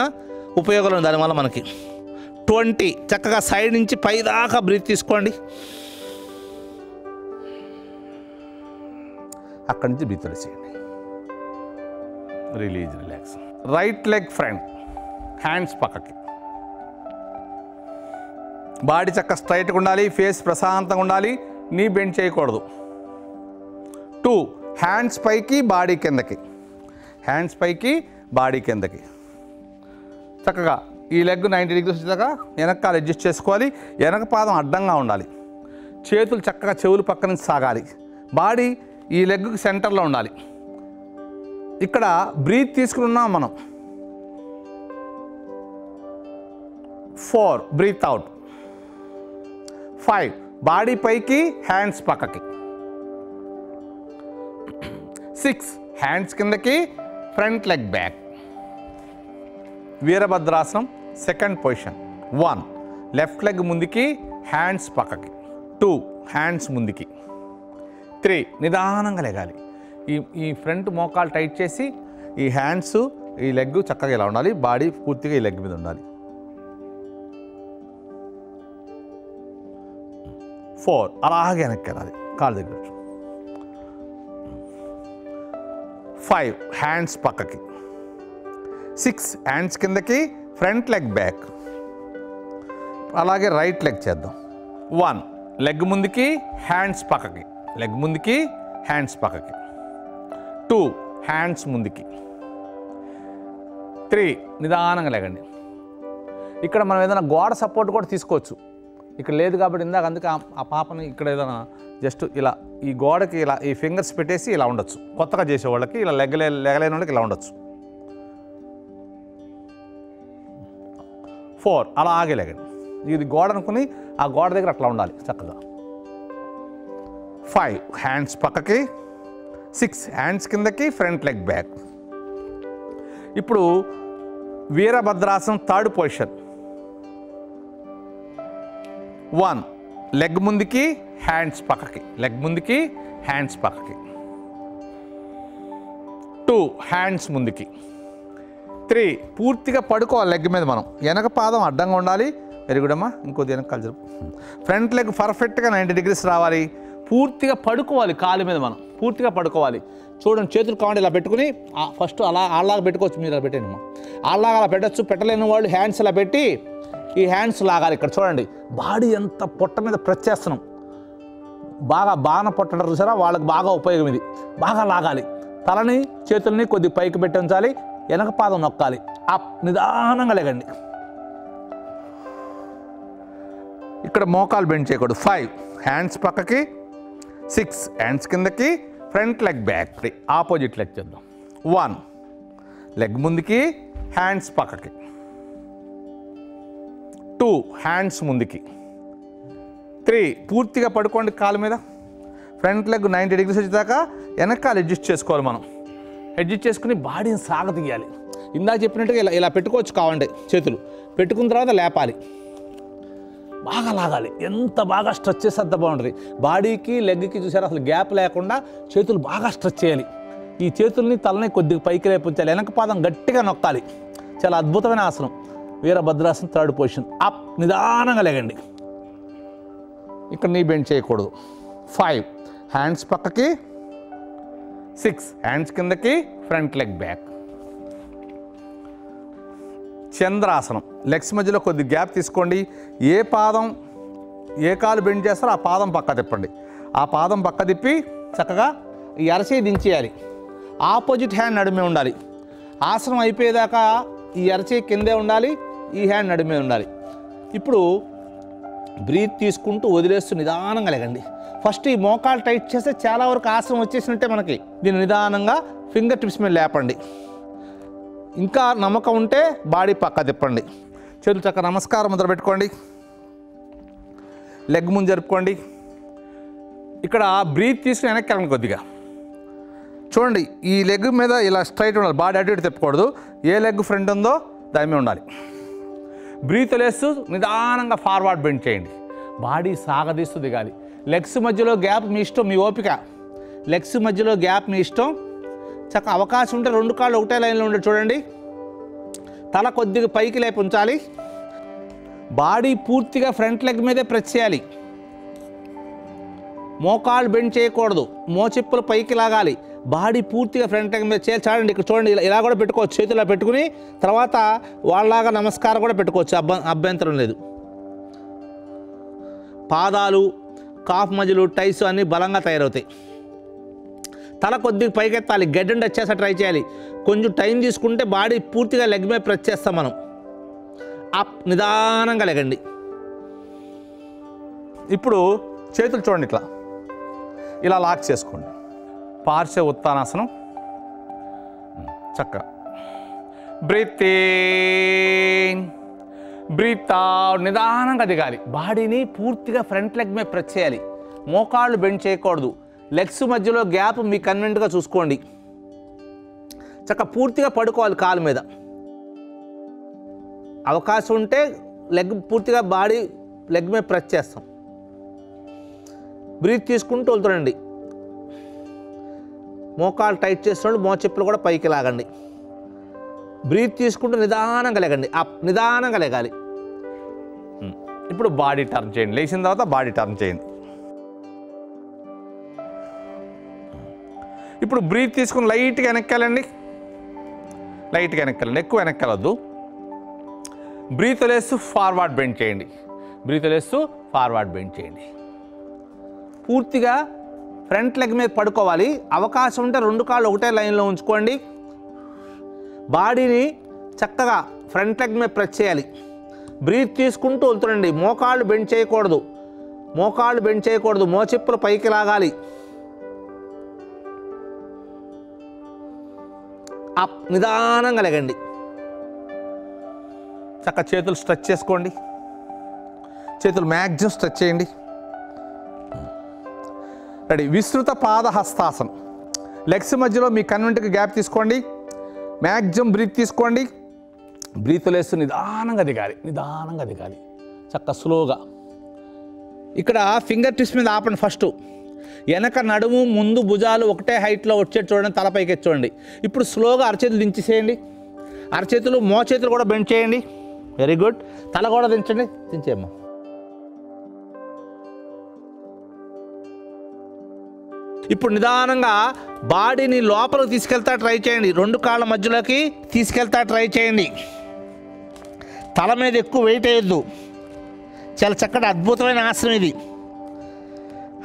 ఉపయోగాలు ఉన్నాయి దానివల్ల మనకి. 20 చక్కగా సైడ్ నుంచి పై దాకా బ్రీత్ తీసుకోండి. అక్కడి నుంచి బ్రీత్ చేయండి. Release, relax. Right leg front, hands పక్కకి. బాడీ చక్క స్ట్రైట్గా ఉండాలి. ఫేస్ ప్రశాంతంగా ఉండాలి. నీ బెండ్ చేయకూడదు. 2 హ్యాండ్స్ పైకి బాడీ కిందకి. హ్యాండ్స్ పైకి బాడీ కిందకి. చక్కగా ఈ లెగ్ 90 degrees వచ్చేదాకా వెనకాల అడ్జస్ట్ చేసుకోవాలి. వెనక పాదం అడ్డంగా ఉండాలి. చేతులు చక్కగా చెవులు పక్క నుంచి సాగాలి. బాడీ ఈ లెగ్కి సెంటర్లో ఉండాలి. ఇక్కడ బ్రీత్ తీసుకున్నాం మనం. 4 బ్రీత్ అవుట్. 5 బాడీ పైకి, హ్యాండ్స్ పక్కకి. 6 హ్యాండ్స్ కిందకి, ఫ్రంట్ లెగ్ బ్యాక్. వీరభద్రాసనం సెకండ్ పొజిషన్. 1 లెఫ్ట్ లెగ్ ముందుకి, హ్యాండ్స్ పక్కకి. 2 హ్యాండ్స్ ముందుకి. 3 నిదానంగా లెగాలి. ఈ ఫ్రంట్ మోకాలు టైట్ చేసి ఈ హ్యాండ్స్, ఈ లెగ్ చక్కగా ఇలా ఉండాలి. బాడీ పూర్తిగా ఈ లెగ్ మీద ఉండాలి. 4 అలాగే వెనక్కి వెళ్ళాలి, కాలు దగ్గర. 5 హ్యాండ్స్ పక్కకి. 6 హ్యాండ్స్ కిందకి, ఫ్రంట్ లెగ్ బ్యాక్. అలాగే రైట్ లెగ్ చేద్దాం. 1 లెగ్ ముందుకి, హ్యాండ్స్ పక్కకి. లెగ్ ముందుకి, హ్యాండ్స్ పక్కకి. 2 హ్యాండ్స్ ముందుకి. 3 నిదానంగా లేగండి. ఇక్కడ మనం ఏదైనా గోడ సపోర్ట్ కూడా తీసుకోవచ్చు. ఇక్కడ లేదు కాబట్టి ఇందాక అందుకే ఆ పాపని ఇక్కడ ఏదైనా జస్ట్ ఇలా ఈ గోడకి ఇలా ఈ ఫింగర్స్ పెట్టేసి ఇలా ఉండొచ్చు. కొత్తగా చేసేవాళ్ళకి ఇలా లెగలేని వాళ్ళకి ఇలా ఉండొచ్చు. 4 అలాగే లేగండి. ఇది గోడ అనుకుని ఆ గోడ దగ్గర అట్లా ఉండాలి చక్కగా. 5 హ్యాండ్స్ పక్కకి. 6 హ్యాండ్స్ కిందకి, ఫ్రంట్ లెగ్ బ్యాక్. ఇప్పుడు వీరభద్రాసనం థర్డ్ పొజిషన్. 1 లెగ్ ముందుకి, హ్యాండ్స్ పక్కకి. లెగ్ ముందుకి, హ్యాండ్స్ పక్కకి. 2 హ్యాండ్స్ ముందుకి. 3 పూర్తిగా పడుకోవాలి లెగ్ మీద మనం. వెనక పాదం అడ్డంగా ఉండాలి. వెరీ గుడ్ అమ్మా. ఇంకొద్ది వెనక కాలు జరుపు. ఫ్రంట్ లెగ్ పర్ఫెక్ట్గా 90 degrees రావాలి. పూర్తిగా పడుకోవాలి కాలు మీద మనం. పూర్తిగా పడుకోవాలి. చూడండి, చేతులు కావండి ఇలా పెట్టుకుని ఫస్ట్ అలాగా పెట్టుకోవచ్చు. మీరు ఇలా పెట్టండి అమ్మా. అలాగా అలా పెట్టచ్చు. పెట్టలేని వాళ్ళు హ్యాండ్స్ ఇలా పెట్టి ఈ హ్యాండ్స్ లాగాలి. ఇక్కడ చూడండి, బాడీ ఎంత పొట్ట మీద ప్రెస్ చేస్తున్నాం. బాగా బాణ పొట్టడం చూసారా, వాళ్ళకి బాగా ఉపయోగం ఇది. బాగా లాగాలి. తలని చేతుల్ని కొద్ది పైకి పెట్టి ఉంచాలి. వెనక పాదం నొక్కాలి. నిదానంగా లేగండి. ఇక్కడ మోకాలు బెండ్ చేయకూడదు. 5 హ్యాండ్స్ పక్కకి. 6 హ్యాండ్స్ కిందకి, front leg back. Opposite leg చేద్దాం. 1 లెగ్ ముందుకి, హ్యాండ్స్ పక్కకి. 2 హ్యాండ్స్ ముందుకి. 3 పూర్తిగా పడుకోండి కాలు మీద. ఫ్రంట్ లెగ్ 90 degrees వచ్చేదాకా వెనకాల అడ్జస్ట్ చేసుకోవాలి మనం. అడ్జస్ట్ చేసుకుని బాడీని సాగతీయాలి. ఇందాక చెప్పినట్టుగా ఇలా పెట్టుకోవచ్చు కావండి. చేతులు పెట్టుకున్న తర్వాత లేపాలి. బాగా లాగాలి. ఎంత బాగా స్ట్రెచ్ చేస్తే అంత బాగుంటుంది. బాడీకి లెగ్కి చూసారా అసలు గ్యాప్ లేకుండా చేతులు బాగా స్ట్రెచ్ చేయాలి. ఈ చేతుల్ని తలని కొద్దిగా పైకి లేపించాలి. వెనక పాదం గట్టిగా నొక్కాలి. చాలా అద్భుతమైన ఆసనం. వీరభద్రాసనం థర్డ్ పొజిషన్. నిదానంగా లేగండి. ఇక్కడ నీ బెండ్ చేయకూడదు. 5 హ్యాండ్స్ పక్కకి. 6 హ్యాండ్స్ కిందకి, ఫ్రంట్ లెగ్ బ్యాక్. చంద్రాసనం. లెగ్స్ మధ్యలో కొద్ది గ్యాప్ తీసుకోండి. ఏ కాలు బెండ్ చేస్తారో ఆ పాదం పక్క తిప్పండి. ఆ పాదం పక్క తిప్పి చక్కగా ఈ అరచేయి దించేయాలి. ఆపోజిట్ హ్యాండ్ నడుమే ఉండాలి. ఆసనం అయిపోయేదాకా ఈ అరచేయి కిందే ఉండాలి. ఈ హ్యాండ్ నడుమే ఉండాలి. ఇప్పుడు బ్రీత్ తీసుకుంటూ వదిలేస్తూ నిదానంగా లేగండి. ఫస్ట్ ఈ మోకాలు టైట్ చేస్తే చాలా వరకు ఆసనం వచ్చేసినట్టే మనకి. దీన్ని నిదానంగా ఫింగర్ టిప్స్ మీద లేపండి. ఇంకా నమ్మకం ఉంటే బాడీ పక్క తిప్పండి. చేతులు చక్కగా నమస్కారం ముద్ర పెట్టుకోండి. లెగ్ ముందు జరుపుకోండి. ఇక్కడ బ్రీత్ తీసుకుని వెనక్కి వెళ్ళండి కొద్దిగా. చూడండి, ఈ లెగ్ మీద ఇలా స్ట్రైట్ ఉండాలి. బాడీ అటు ఇటు తిప్పకూడదు. ఏ లెగ్ ఫ్రంట్ ఉందో దాని మీద ఉండాలి. బ్రీత్ లేస్తూ నిదానంగా ఫార్వర్డ్ బెండ్ చేయండి. బాడీ సాగదీస్తూ దిగాలి. లెగ్స్ మధ్యలో గ్యాప్ మీ ఇష్టం, మీ ఓపిక. లెగ్స్ మధ్యలో గ్యాప్ మీ ఇష్టం. చక్కగా అవకాశం ఉంటే 2 కాళ్ళు ఒకటే లైన్లో ఉండే చూడండి. తల కొద్దిగా పైకి లేపి ఉంచాలి. బాడీ పూర్తిగా ఫ్రంట్ లెగ్ మీదే ప్రెస్ చేయాలి. మోకాళ్ళు బెండ్ చేయకూడదు. మోచిప్పులు పైకి లాగాలి. బాడీ పూర్తిగా ఫ్రంట్ లెగ్ మీద చేయాలి. చూడండి, ఇక్కడ చూడండి, ఇలా కూడా పెట్టుకోవచ్చు. చేతులు పెట్టుకుని తర్వాత వాళ్ళలాగా నమస్కారం కూడా పెట్టుకోవచ్చు. అభ్యంతరం లేదు. పాదాలు, కాఫ్ మజిలు, టైస్ అన్నీ బలంగా తయారవుతాయి. తల కొద్దిగా పైకెత్తాలి. గడ్డెండ్ వచ్చేసా ట్రై చేయాలి. కొంచెం టైం తీసుకుంటే బాడీ పూర్తిగా లెగ్ మీద ప్రెస్ చేస్తాం మనం. నిదానంగా లెగండి. ఇప్పుడు చేతులు చూడండి, ఇలా లాక్ చేసుకోండి. పార్శ్వ ఉత్తానాసనం. చక్కగా బ్రీత్ ఇన్, బ్రీత్ అవుట్. నిదానంగా దిగాలి. బాడీని పూర్తిగా ఫ్రంట్ లెగ్ మీద ప్రెస్ చేయాలి. మోకాళ్ళు బెండ్ చేయకూడదు. లెగ్స్ మధ్యలో గ్యాప్ మీ కన్వెంట్గా చూసుకోండి. చక్కగా పూర్తిగా పడుకోవాలి కాలు మీద. అవకాశం ఉంటే లెగ్ పూర్తిగా బాడీ లెగ్ మీద ప్రెస్ చేస్తాం. బ్రీత్ తీసుకుంటూ వెళ్తుండండి. మోకాలు టైట్ చేస్తున్నాడు, మోచెప్పులు కూడా పైకి లాగండి. బ్రీత్ తీసుకుంటూ నిదానంగా లేగండి. నిదానంగా లేగాలి. ఇప్పుడు బాడీ టర్న్ చేయండి. లేచిన తర్వాత బాడీ టర్న్ చేయండి. ఇప్పుడు బ్రీత్ తీసుకుని లైట్గా వెనక్కాలండి. లైట్గా వెనక్కాలండి, ఎక్కువ వెనక్కాలొద్దు. బ్రీత్ వదిలేస్తూ ఫార్వర్డ్ బెండ్ చేయండి. బ్రీత్ వదిలేస్తూ ఫార్వర్డ్ బెండ్ చేయండి. పూర్తిగా ఫ్రంట్ లెగ్ మీద పడుకోవాలి. అవకాశం ఉంటే 2 కాళ్ళు ఒకటే లైన్లో ఉంచుకోండి. బాడీని చక్కగా ఫ్రంట్ లెగ్ మీద ప్రెస్ చేయాలి. బ్రీత్ తీసుకుంటూ వెళ్తుండండి. మోకాళ్ళు బెండ్ చేయకూడదు. మోకాళ్ళు బెండ్ చేయకూడదు. మోచెప్పులు పైకి లాగాలి. అప్, నిదానంగా లేగండి. చక్కగా చేతులు స్ట్రెచ్ చేసుకోండి. చేతులు మ్యాక్సిమం స్ట్రెచ్ చేయండి. రెడీ. విస్తృత పాద హస్తాసనం. లెగ్స్ మధ్యలో మీ కన్వెంట్కి గ్యాప్ తీసుకోండి. మ్యాక్సిమం బ్రీత్ తీసుకోండి. బ్రీత్ లేస్తూ నిదానంగా దిగాలి. నిదానంగా దిగాలి. చక్కగా స్లోగా. ఇక్కడ ఫింగర్ టిప్స్ మీద ఆపండి. ఫస్ట్ వెనక నడుము, ముందు భుజాలు ఒకటే హైట్లో వచ్చేది చూడండి. తలపైకి చూడండి. ఇప్పుడు స్లోగా అరచేతులు దించేసేయండి. అరచేతులు, మోచేతులు కూడా బెండ్ చేయండి. Very good. తల కూడా దించండి. దించేయమ్మా. ఇప్పుడు నిదానంగా బాడీని లోపలికి తీసుకెళ్తా ట్రై చేయండి. 2 కాళ్ళ మధ్యలోకి తీసుకెళ్తా ట్రై చేయండి. తల మీద ఎక్కువ వెయిట్ వేయద్దు. చాలా చక్కటి అద్భుతమైన ఆసనం ఇది.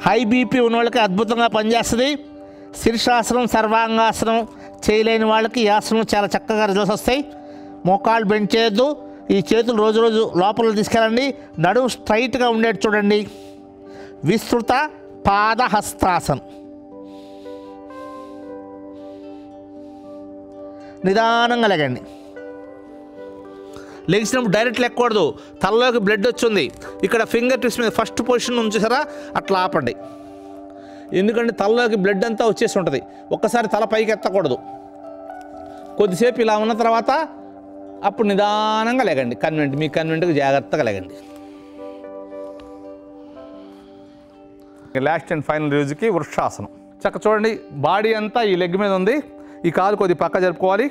హై బీపీ ఉన్న వాళ్ళకి అద్భుతంగా పనిచేస్తుంది. శీర్షాసనం, సర్వాంగాసనం చేయలేని వాళ్ళకి ఈ ఆసనం చాలా చక్కగా రిజల్ట్స్ వస్తాయి. మోకాళ్ళు బెండ్ చేయొద్దు. ఈ చేతులు రోజు రోజు లోపల తీసుకెళ్ళండి. నడుము స్ట్రైట్గా ఉండేది చూడండి. విస్తృత పాద హస్తాసనం. నిదానంగా లేగండి. లెగిసినప్పుడు డైరెక్ట్ లెక్కకూడదు. తలలోకి బ్లడ్ వచ్చింది. ఇక్కడ ఫింగర్ టిప్స్ మీద ఫస్ట్ పొజిషన్ ఉంచేసారా, అట్లా ఆపండి. ఎందుకంటే తలలోకి బ్లడ్ అంతా వచ్చేసి ఉంటుంది. ఒక్కసారి తల పైకి ఎత్తకూడదు. కొద్దిసేపు ఇలా ఉన్న తర్వాత అప్పుడు నిదానంగా లేగండి. మీ కన్వెంట్కి జాగ్రత్తగా లేగండి. లాస్ట్ అండ్ ఫైనల్ యూజ్కి వృక్షాసనం. చక్క చూడండి. బాడీ అంతా ఈ లెగ్ మీద ఉంది. ఈ కాలు కొద్ది పక్క జరుపుకోవాలి.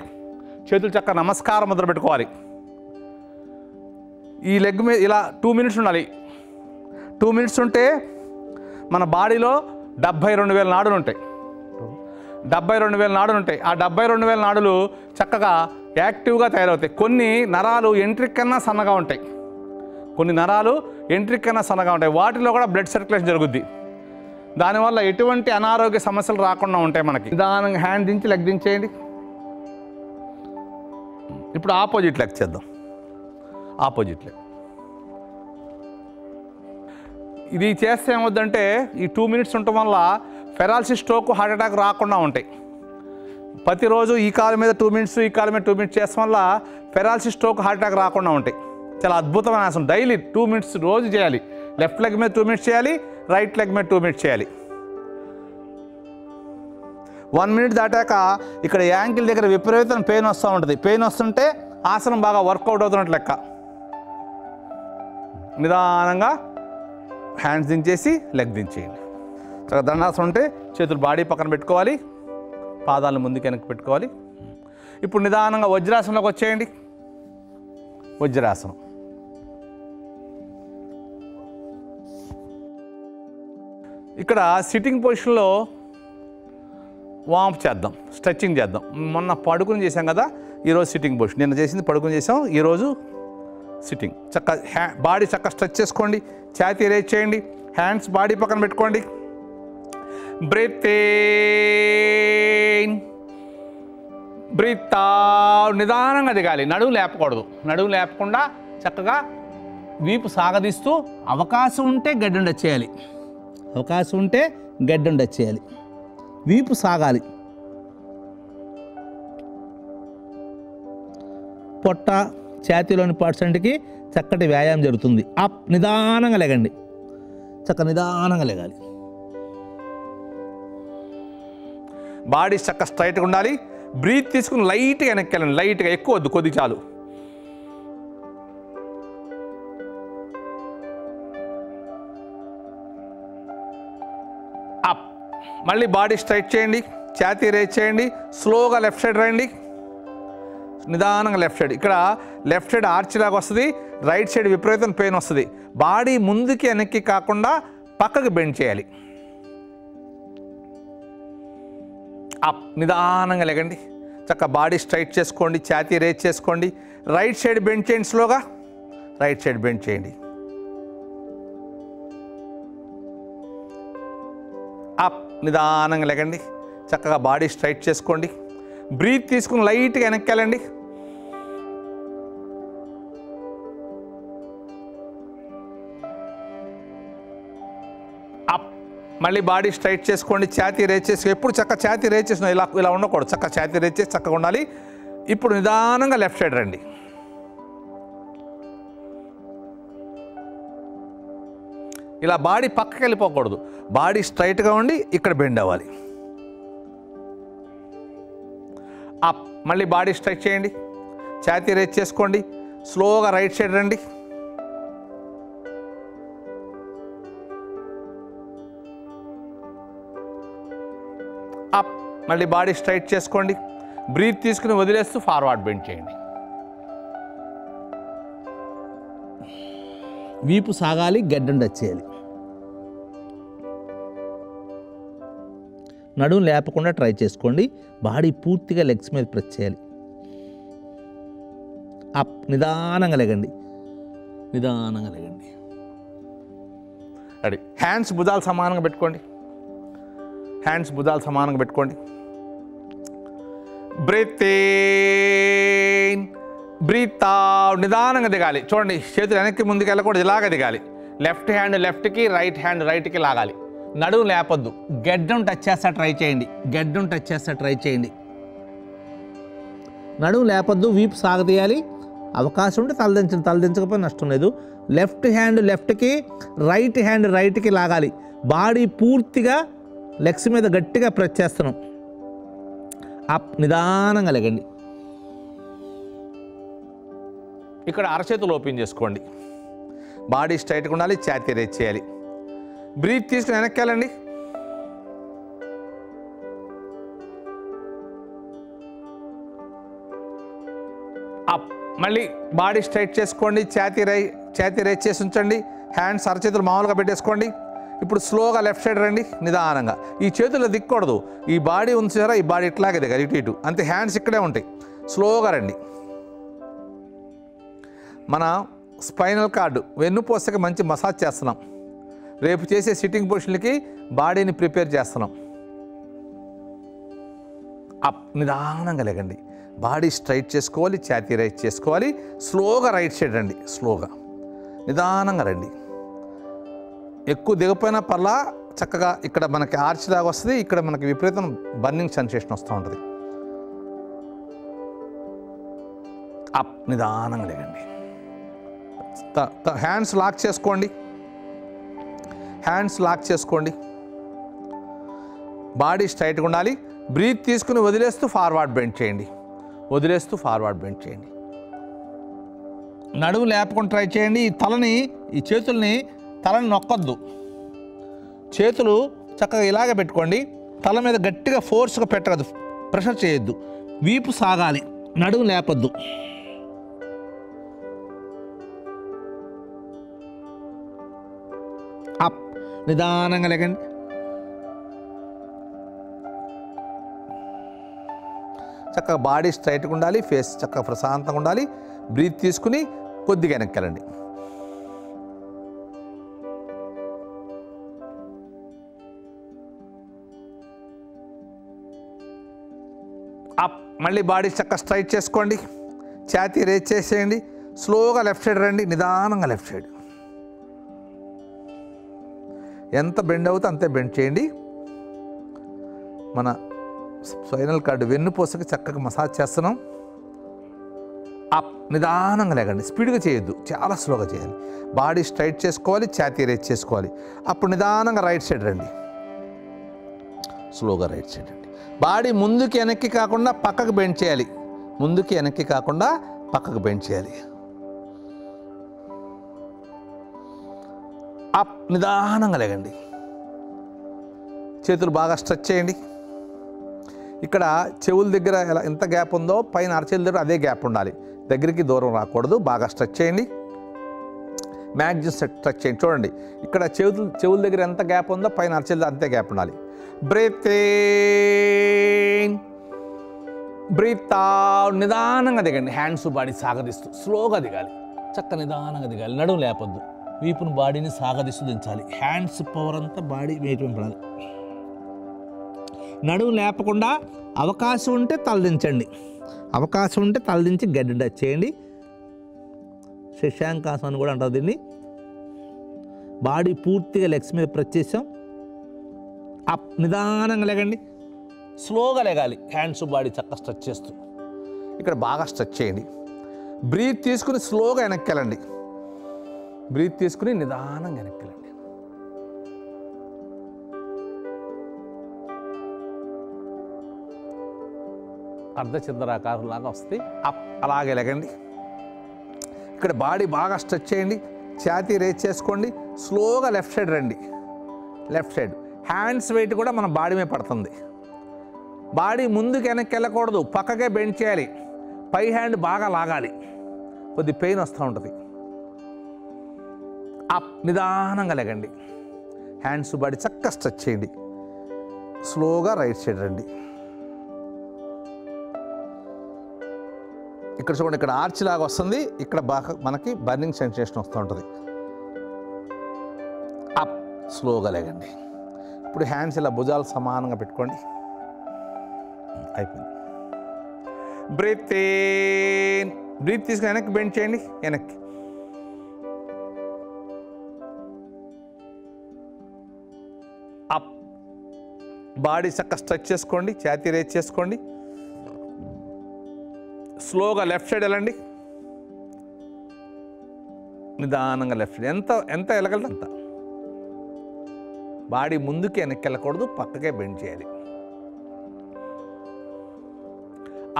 చేతులు చక్క నమస్కారం ముద్ర పెట్టుకోవాలి. ఈ లెగ్ మీద ఇలా 2 మినిట్స్ ఉండాలి. 2 మినిట్స్ ఉంటే మన బాడీలో 72,000 నాడులు ఉంటాయి. 72,000 నాడులు ఉంటాయి. ఆ 72,000 నాడులు చక్కగా యాక్టివ్గా తయారవుతాయి. కొన్ని నరాలు ఎంట్రిక్ కన్నా సన్నగా ఉంటాయి. వాటిలో కూడా బ్లడ్ సర్క్యులేషన్ జరుగుద్ది. దానివల్ల ఎటువంటి అనారోగ్య సమస్యలు రాకుండా ఉంటాయి మనకి. నిదానంగా హ్యాండ్ దించి లెగ్ దించేయండి. ఇప్పుడు ఆపోజిట్ లెగ్ చేద్దాం. Opposite leg. ఇది చేస్తే ఏమవుద్దంటే ఈ 2 మినిట్స్ ఉండటం వల్ల పెరాలసిస్, స్ట్రోక్, హార్ట్ అటాక్ రాకుండా ఉంటాయి. ప్రతిరోజు ఈ కాలు మీద 2 మినిట్స్, ఈ కాలు మీద 2 మినిట్స్ చేస్తాం వల్ల పెరాలసిస్, స్ట్రోక్, హార్ట్ అటాక్ రాకుండా ఉంటాయి. చాలా అద్భుతమైన ఆసనం. డైలీ 2 మినిట్స్ రోజు చేయాలి. లెఫ్ట్ లెగ్ మీద 2 మినిట్స్ చేయాలి. రైట్ లెగ్ మీద 2 మినిట్స్ చేయాలి. 1 మినిట్ దాటాక ఇక్కడ యాంకిల్ దగ్గర విపరీతమైన పెయిన్ వస్తూ ఉంటుంది. పెయిన్ వస్తుంటే ఆసనం బాగా వర్కౌట్ అవుతున్నట్టు లెక్క. నిదానంగా హ్యాండ్స్ దించేసి లెగ్ దించేయండి. చక్కగా దండాసనం ఉంటే చేతులు బాడీ పక్కన పెట్టుకోవాలి. పాదాలను ముందుకు వెనక్కి పెట్టుకోవాలి. ఇప్పుడు నిదానంగా వజ్రాసనంలోకి వచ్చేయండి. వజ్రాసనం. ఇక్కడ సిట్టింగ్ పొజిషన్లో వార్మ్ చేద్దాం, స్ట్రెచ్చింగ్ చేద్దాం. మొన్న పడుకుని చేసాం కదా, ఈరోజు సిట్టింగ్ పొజిషన్. నిన్న చేసింది పడుకుని చేసాం, ఈరోజు సిట్టింగ్. బాడీ చక్కగా స్ట్రెచ్ చేసుకోండి. ఛాతీ రేజ్ చేయండి. హ్యాండ్స్ బాడీ పక్కన పెట్టుకోండి. Breathe in, breathe out. నిదానంగా దిగాలి. నడుము లేపకూడదు. నడుము లేపకుండా చక్కగా వీపు సాగదీస్తూ అవకాశం ఉంటే గడ్డం టచ్ చేయాలి. వీపు సాగాలి. పొట్ట ఛాతీలోని పార్ట్స్కి చక్కటి వ్యాయామం జరుగుతుంది. అప్, నిదానంగా లెగండి. నిదానంగా లెగాలి. బాడీ స్ట్రైట్గా ఉండాలి. బ్రీత్ తీసుకుని లైట్గా వెనక్కి వెళ్ళండి. లైట్గా, ఎక్కువ వద్దు, కొద్ది చాలు. అప్, మళ్ళీ బాడీ స్ట్రైట్ చేయండి. ఛాతీ రేజ్ చేయండి. స్లోగా లెఫ్ట్ సైడ్ రండి. నిదానంగా లెఫ్ట్ సైడ్. ఇక్కడ లెఫ్ట్ సైడ్ ఆర్చ్ లాగా వస్తుంది, రైట్ సైడ్ విపరీతం పెయిన్ వస్తుంది. బాడీ ముందుకి వెనక్కి కాకుండా పక్కకి బెండ్ చేయాలి. అప్, నిదానంగా లెగండి. బాడీ స్ట్రైట్ చేసుకోండి. ఛాతీ రేజ్ చేసుకోండి. రైట్ సైడ్ బెండ్ చేయండి. స్లోగా రైట్ సైడ్ బెండ్ చేయండి. అప్, నిదానంగా లెగండి. చక్కగా బాడీ స్ట్రైట్ చేసుకోండి. బ్రీత్ తీసుకుని లైట్గా వెనక్కి వెళ్ళండి. అప్, మళ్ళీ బాడీ స్ట్రైట్ చేసుకోండి. ఛాతీ రేజ్ చేసి, ఎప్పుడు ఛాతీ రేజ్ చేసిన ఇలా ఉండకూడదు. ఛాతీ రేజ్ చేసి చక్కగా ఉండాలి. ఇప్పుడు నిదానంగా లెఫ్ట్ సైడ్ రండి. ఇలా బాడీ పక్కకి వెళ్ళిపోకూడదు. బాడీ స్ట్రైట్గా ఉండి ఇక్కడ బెండ్ అవ్వాలి. అప్, మళ్ళీ బాడీ స్ట్రైట్ చేయండి. ఛాతీ రేజ్ చేసుకోండి. స్లోగా రైట్ సైడ్ రండి. అప్, మళ్ళీ బాడీ స్ట్రైట్ చేసుకోండి. బ్రీత్ తీసుకుని వదిలేస్తూ ఫార్వర్డ్ బెండ్ చేయండి. వీపు సాగాలి, గడ్డం టచ్ చేయాలి. నడుము లేపకుండా ట్రై చేసుకోండి. బాడీ పూర్తిగా లెగ్స్ మీద ప్రెస్ చేయాలి. అప్, నిదానంగా లెగండి. నిదానంగా లెగండి. రెడీ. హ్యాండ్స్ భుజాలు సమానంగా పెట్టుకోండి. హ్యాండ్స్ భుజాలు సమానంగా పెట్టుకోండి. Breathe in, breathe out. నిదానంగా దిగాలి. చూడండి, చేతులు వెనక్కి ముందుకు వెళ్ళకూడదు, ఇలాగ దిగాలి. లెఫ్ట్ హ్యాండ్ లెఫ్ట్కి, రైట్ హ్యాండ్ రైట్కి లాగాలి. నడుము లేపొద్దు. గడ్డం టచ్ చేస్తా ట్రై చేయండి. గడ్డం టచ్ చేస్తా ట్రై చేయండి. నడుము లేపొద్దు. వీపు సాగదీయాలి. అవకాశం ఉంటే తలదించండి, తలదించకపోతే నష్టం లేదు. లెఫ్ట్ హ్యాండ్ లెఫ్ట్కి, రైట్ హ్యాండ్ రైట్కి లాగాలి. బాడీ పూర్తిగా లెగ్స్ మీద గట్టిగా ప్రెస్ చేస్తున్నాం. అప్, నిదానంగా లెగండి. ఇక్కడ అరచేతులు ఓపెన్ చేసుకోండి. బాడీ స్ట్రైట్గా ఉండాలి. ఛాతీ రేజ్ చేయాలి. బ్రీత్ తీసుకుని వెనక్కి వెళ్ళండి. అప్, మళ్ళీ బాడీ స్ట్రైట్ చేసుకోండి. ఛాతీ రేజ్ చేసి ఉంచండి. హ్యాండ్స్ అరచేతులు మామూలుగా పెట్టేసుకోండి. ఇప్పుడు స్లోగా లెఫ్ట్ సైడ్ రండి. నిదానంగా. ఈ చేతులు దిక్కకూడదు. ఈ బాడీ ఉంచారా, ఈ బాడీ ఇట్లాగే దిగాలి, ఇటు ఇటు అంతే. హ్యాండ్స్ ఇక్కడే ఉంటాయి. స్లోగా రండి. మన స్పైనల్ కార్డు, వెన్నుపూసకి మంచి మసాజ్ చేస్తున్నాం. రేపు చేసే సిట్టింగ్ పొజిషన్లకి బాడీని ప్రిపేర్ చేస్తున్నాం. అప్, నిదానంగా లెగండి. బాడీ స్ట్రైట్ చేసుకోవాలి. ఛాతీ రైట్ చేసుకోవాలి. స్లోగా రైట్ సైడ్ రండి. స్లోగా నిదానంగా రండి. ఎక్కువ దిగపోయినా పర్లా, చక్కగా ఇక్కడ మనకి ఆర్చ్ లాగా వస్తుంది. ఇక్కడ మనకి విపరీతం బర్నింగ్ సెన్సేషన్ వస్తూ ఉంటుంది. అప్, నిదానంగా లెగండి. హ్యాండ్స్ లాక్ చేసుకోండి. హ్యాండ్స్ లాక్ చేసుకోండి. బాడీ స్ట్రైట్గా ఉండాలి. బ్రీత్ తీసుకుని వదిలేస్తూ ఫార్వర్డ్ బెండ్ చేయండి. వదిలేస్తూ ఫార్వర్డ్ బెండ్ చేయండి. నడుము లేపకుండా ట్రై చేయండి. ఈ చేతుల్ని తలని నొక్కొద్దు. చేతులు చక్కగా ఇలాగే పెట్టుకోండి. తల మీద గట్టిగా ఫోర్స్గా పెట్టకూడదు, ప్రెషర్ చేయొద్దు. వీపు సాగాలి. నడుము లేపొద్దు. అప్, నిదానంగా లెగండి. చక్కగా బాడీ స్ట్రైట్గా ఉండాలి. ఫేస్ చక్కగా ప్రశాంతంగా ఉండాలి. బ్రీత్ తీసుకుని కొద్దిగా వెనక్కి వెళ్ళండి. అప్, మళ్ళీ బాడీ చక్కగా స్ట్రైట్ చేసుకోండి. ఛాతీ రేజ్ చేసేయండి. స్లోగా లెఫ్ట్ సైడ్ రండి. నిదానంగా లెఫ్ట్ సైడ్. ఎంత బెండ్ అవుతే అంతే బెండ్ చేయండి. మన స్పైనల్ కార్డు వెన్నుపూసకి చక్కగా మసాజ్ చేస్తున్నాం. అప్, నిదానంగా లేకండి, స్పీడ్గా చేయొద్దు, చాలా స్లోగా చేయాలి. బాడీ స్ట్రైట్ చేసుకోవాలి, ఛాతీ రేజ్ చేసుకోవాలి. అప్పుడు నిదానంగా రైట్ సైడ్ రండి, స్లోగా రైట్ సైడ్ రండి. బాడీ ముందుకి వెనక్కి కాకుండా పక్కకు బెండ్ చేయాలి, ముందుకి వెనక్కి కాకుండా పక్కకు బెండ్ చేయాలి. అప్, నిదానంగా లేకండి. చేతులు బాగా స్ట్రెచ్ చేయండి. ఇక్కడ చెవుల దగ్గర ఎంత గ్యాప్ ఉందో పైన అరచేతుల దగ్గర అదే గ్యాప్ ఉండాలి, దగ్గరికి దూరం రాకూడదు. బాగా స్ట్రెచ్ చేయండి, మ్యాక్సిమం స్ట్రెచ్ చేయండి. చూడండి ఇక్కడ చెవుల దగ్గర ఎంత గ్యాప్ ఉందో పైన అరచేతుల అంతే గ్యాప్ ఉండాలి. Breathe in, breathe out. నిదానంగా దిగండి, హ్యాండ్స్ బాడీ సాగదీస్తూ స్లోగా దిగాలి, చక్క నిదానంగా దిగాలి. నడుము లేపొద్దు, వీపును బాడీని సాగదీస్తూ దించాలి. హ్యాండ్స్ పవర్ అంతా బాడీ వెయిట్ పడాలి. నడుము లేపకుండా అవకాశం ఉంటే తలదించండి, అవకాశం ఉంటే తలదించి గడ్డి టచ్ చేయండి. శశాంకాసం అని కూడా అంటారు దీన్ని. బాడీ పూర్తిగా లెగ్స్ మీద ప్రెస్ చేసాం. అప్, నిదానంగా లేకండి, స్లోగా లేగాలి. హ్యాండ్స్ బాడీ చక్కగా స్ట్రెచ్ చేస్తూ ఇక్కడ బాగా స్ట్రెచ్ చేయండి. బ్రీత్ తీసుకుని స్లోగా వెనక్కి వెళ్ళండి, బ్రీత్ తీసుకుని నిదానంగా వెనక్కి వెళ్ళండి. అర్ధచంద్రాకారంలాగా వస్తే అప్, అలాగే లేకండి. ఇక్కడ బాడీ బాగా స్ట్రెచ్ చేయండి, ఛాతీ రేజ్ చేసుకోండి. స్లోగా లెఫ్ట్ సైడ్ రండి, లెఫ్ట్ సైడ్. హ్యాండ్స్ వెయిట్ కూడా మన బాడీ మీద పడుతుంది. బాడీ ముందుకు వెనక్కి వెళ్ళకూడదు, పక్కకే బెండ్ చేయాలి. పై హ్యాండ్ బాగా లాగాలి, కొద్ది పెయిన్ వస్తూ ఉంటుంది. అప్, నిదానంగా లేకండి. హ్యాండ్స్ బాడీ చక్కగా స్ట్రెచ్ చేయండి. స్లోగా రైట్ సైడ్ రండి. ఇక్కడ చూడండి, ఇక్కడ ఆర్చ్ లాగా వస్తుంది, ఇక్కడ బాగా మనకి బర్నింగ్ సెన్సేషన్ వస్తూ ఉంటుంది. అప్, స్లోగా లేకండి. ఇప్పుడు హ్యాండ్స్ ఇలా భుజాలు సమానంగా పెట్టుకోండి. అయిపోయింది. బ్రీత్ ఇన్, బ్రీత్ తీసుకుని వెనక్కి బెండ్ చేయండి, వెనక్కి. అప్, బాడీ చక్కగా స్ట్రెచ్ చేసుకోండి, ఛాతీ రేజ్ చేసుకోండి. స్లోగా లెఫ్ట్ సైడ్ వెళ్ళండి, నిదానంగా లెఫ్ట్ సైడ్. ఎంత వెళ్ళగలదు అంత. బాడీ ముందుకి వెనక్కి వెళ్ళకూడదు, పక్కకే బెండ్ చేయాలి.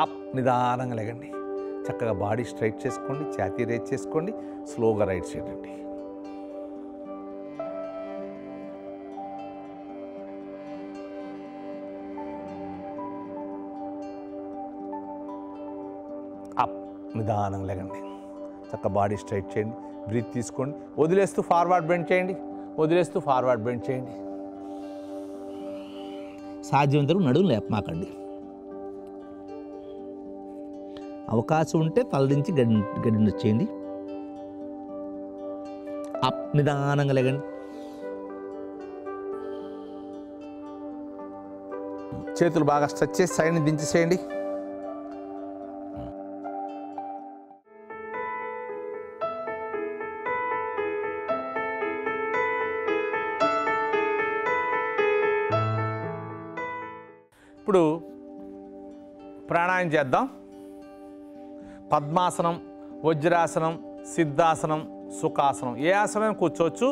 అప్, నిదానంగా లేకండి. చక్కగా బాడీ స్ట్రైట్ చేసుకోండి, ఛాతీ రేజ్ చేసుకోండి. స్లోగా రైట్ సైడ్ రండి. అప్, నిదానంగా లేకండి. చక్కగా బాడీ స్ట్రైట్ చేయండి, బ్రీత్ తీసుకోండి. వదిలేస్తూ ఫార్వర్డ్ బెండ్ చేయండి, వదిలేస్తూ ఫార్వర్డ్ బెండ్ చేయండి. సాధ్యమంతరం నడుము లేపమాకండి. అవకాశం ఉంటే తలదించి గడ్డి వచ్చేయండి. అప్, నిదానంగా లేకండి. చేతులు బాగా స్ట్రెచ్ చేసి సైడ్ని దించేసేయండి. ఇప్పుడు ప్రాణాయామం చేద్దాం. పద్మాసనం, వజ్రాసనం, సిద్ధాసనం, సుఖాసనం, ఏ ఆసనం కూర్చోవచ్చు.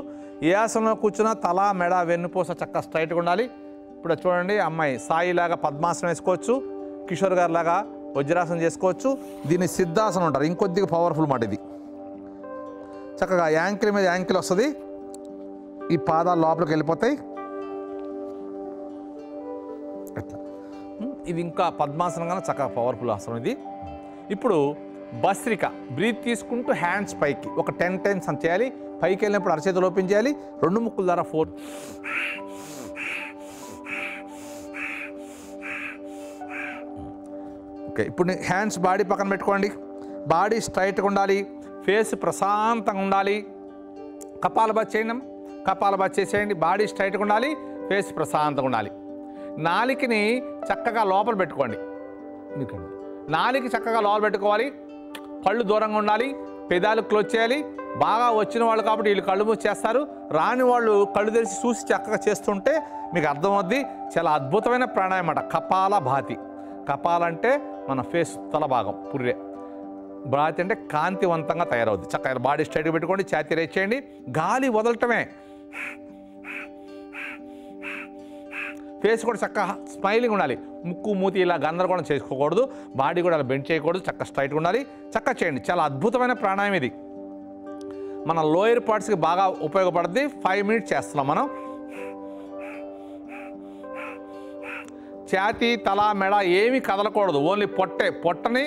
ఏ ఆసనంలో కూర్చున్నా తల, మెడ, వెన్నుపూస చక్కగా స్ట్రైట్గా ఉండాలి. ఇప్పుడు చూడండి, అమ్మాయి సాయిలాగా పద్మాసనం వేసుకోవచ్చు, కిషోర్ గారి లాగా వజ్రాసనం చేసుకోవచ్చు. దీన్ని సిద్ధాసనం అంటారు, ఇంకొద్దిగా పవర్ఫుల్ మాట ఇది. చక్కగా యాంకిల్ మీద యాంకిల్ వస్తుంది, ఈ పాదాలు లోపలికి వెళ్ళిపోతాయి. అట్లా ఇది ఇంకా పద్మాసనం కన్నా చక్కగా పవర్ఫుల్ ఆసనం ఇది. ఇప్పుడు భస్త్రిక, బ్రీత్ తీసుకుంటూ హ్యాండ్స్ పైకి ఒక 10 టైమ్స్ అని చేయాలి. పైకి వెళ్ళినప్పుడు అరచేతులు ఓపెన్ చేయాలి, 2 ముక్కుల ద్వారా 4. ఓకే, ఇప్పుడు హ్యాండ్స్ బాడీ పక్కన పెట్టుకోండి. బాడీ స్ట్రైట్గా ఉండాలి, ఫేస్ ప్రశాంతంగా ఉండాలి. కపాలభాతి చేయండి, కపాలభాతి చేసేయండి. బాడీ స్ట్రైట్గా ఉండాలి, ఫేస్ ప్రశాంతంగా ఉండాలి. నాలికని చక్కగా లోపల పెట్టుకోండి. నాలిక చక్కగా లోపల పెట్టుకోవాలి. పళ్ళు దూరంగా ఉండాలి, పెదాలు క్లోజ్ చేయాలి, బాగా వచ్చిన వాళ్ళు కాబట్టి వీళ్ళు కళ్ళు మూసి చేస్తారు, రాని వాళ్ళు కళ్ళు తెరిచి చూసి చక్కగా చేస్తుంటే మీకు అర్థమవుద్ది. చాలా అద్భుతమైన ప్రాణాయామం అన్నమాట. కపాలభాతి. కపాల అంటే మన ఫేస్ తల భాగం, పుర్రె. భాతి అంటే కాంతివంతంగా తయారవుద్ది. చక్కగా బాడీ స్ట్రైట్గా పెట్టుకోండి, ఛాతీ రేస్ చేయండి, గాలి వదలటమే. ఫేస్ కూడా చక్కగా స్మైలింగ్ ఉండాలి. ముక్కు మూతి ఇలా గందరగోళం చేసుకోకూడదు, బాడీ కూడా అలా బెండ్ చేయకూడదు, చక్కగా స్ట్రైట్గా ఉండాలి. చక్కగా చేయండి. చాలా అద్భుతమైన ప్రాణాయామం ఇది. మన లోయర్ పార్ట్స్కి బాగా ఉపయోగపడుతుంది. 5 మినిట్స్ చేస్తున్నాం మనం. ఛాతీ, తల, మెడ ఏమీ కదలకూడదు, ఓన్లీ పొట్టని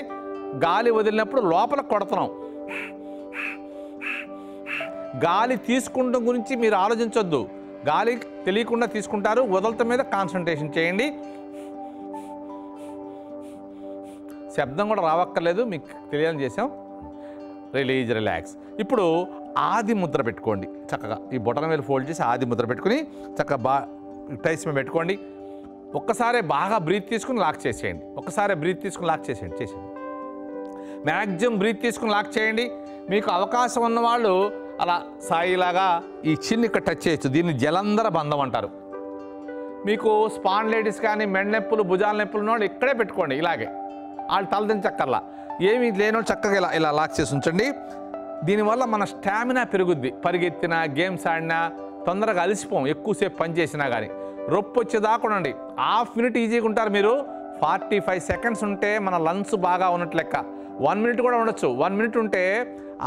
గాలి వదిలినప్పుడు లోపల కొడుతున్నాం. గాలి తీసుకుంటం గురించి మీరు ఆలోచించొద్దు, గాలి తెలియకుండా తీసుకుంటారు. వదలటం మీద కాన్సన్ట్రేషన్ చేయండి. శబ్దం కూడా రావక్కర్లేదు, మీకు తెలియాలని చేసాం. Release, relax. ఇప్పుడు ఆది ముద్ర పెట్టుకోండి. చక్కగా ఈ బొటన వేలు ఫోల్డ్ చేసి ఆది ముద్ర పెట్టుకుని చక్కగా టైస్ మీద పెట్టుకోండి. ఒక్కసారి బాగా బ్రీత్ తీసుకుని లాక్ చేసేయండి. ఒక్కసారి బ్రీత్ తీసుకుని లాక్ చేసేయండి. మ్యాక్సిమం బ్రీత్ తీసుకుని లాక్ చేయండి. మీకు అవకాశం ఉన్నవాళ్ళు అలా సాయిలాగా ఈ చిన్ని ఇక్కడ టచ్ చేయొచ్చు. దీన్ని జలంధర బంధం అంటారు. మీకు స్పాండిలైటిస్ కానీ మెడ నొప్పులు, భుజాల నొప్పులు ఉన్నవాళ్ళు ఇక్కడే పెట్టుకోండి. ఇలాగే వాళ్ళు తలదించక్కర్లా, ఏమీ లేనో చక్కగా ఇలా లాక్ చేసి ఉంచండి. దీనివల్ల మన స్టామినా పెరుగుద్ది. పరిగెత్తినా, గేమ్స్ ఆడినా తొందరగా అలసిపోం, ఎక్కువసేపు పని చేసినా కానీ. రొప్పు వచ్చేదాకా ఉండండి. 1/2 మినిట్ ఈజీగా ఉంటారు మీరు. 45 సెకండ్స్ ఉంటే మన లంగ్స్ బాగా ఉన్నట్లు లెక్క. 1 మినిట్ కూడా ఉండొచ్చు. 1 మినిట్ ఉంటే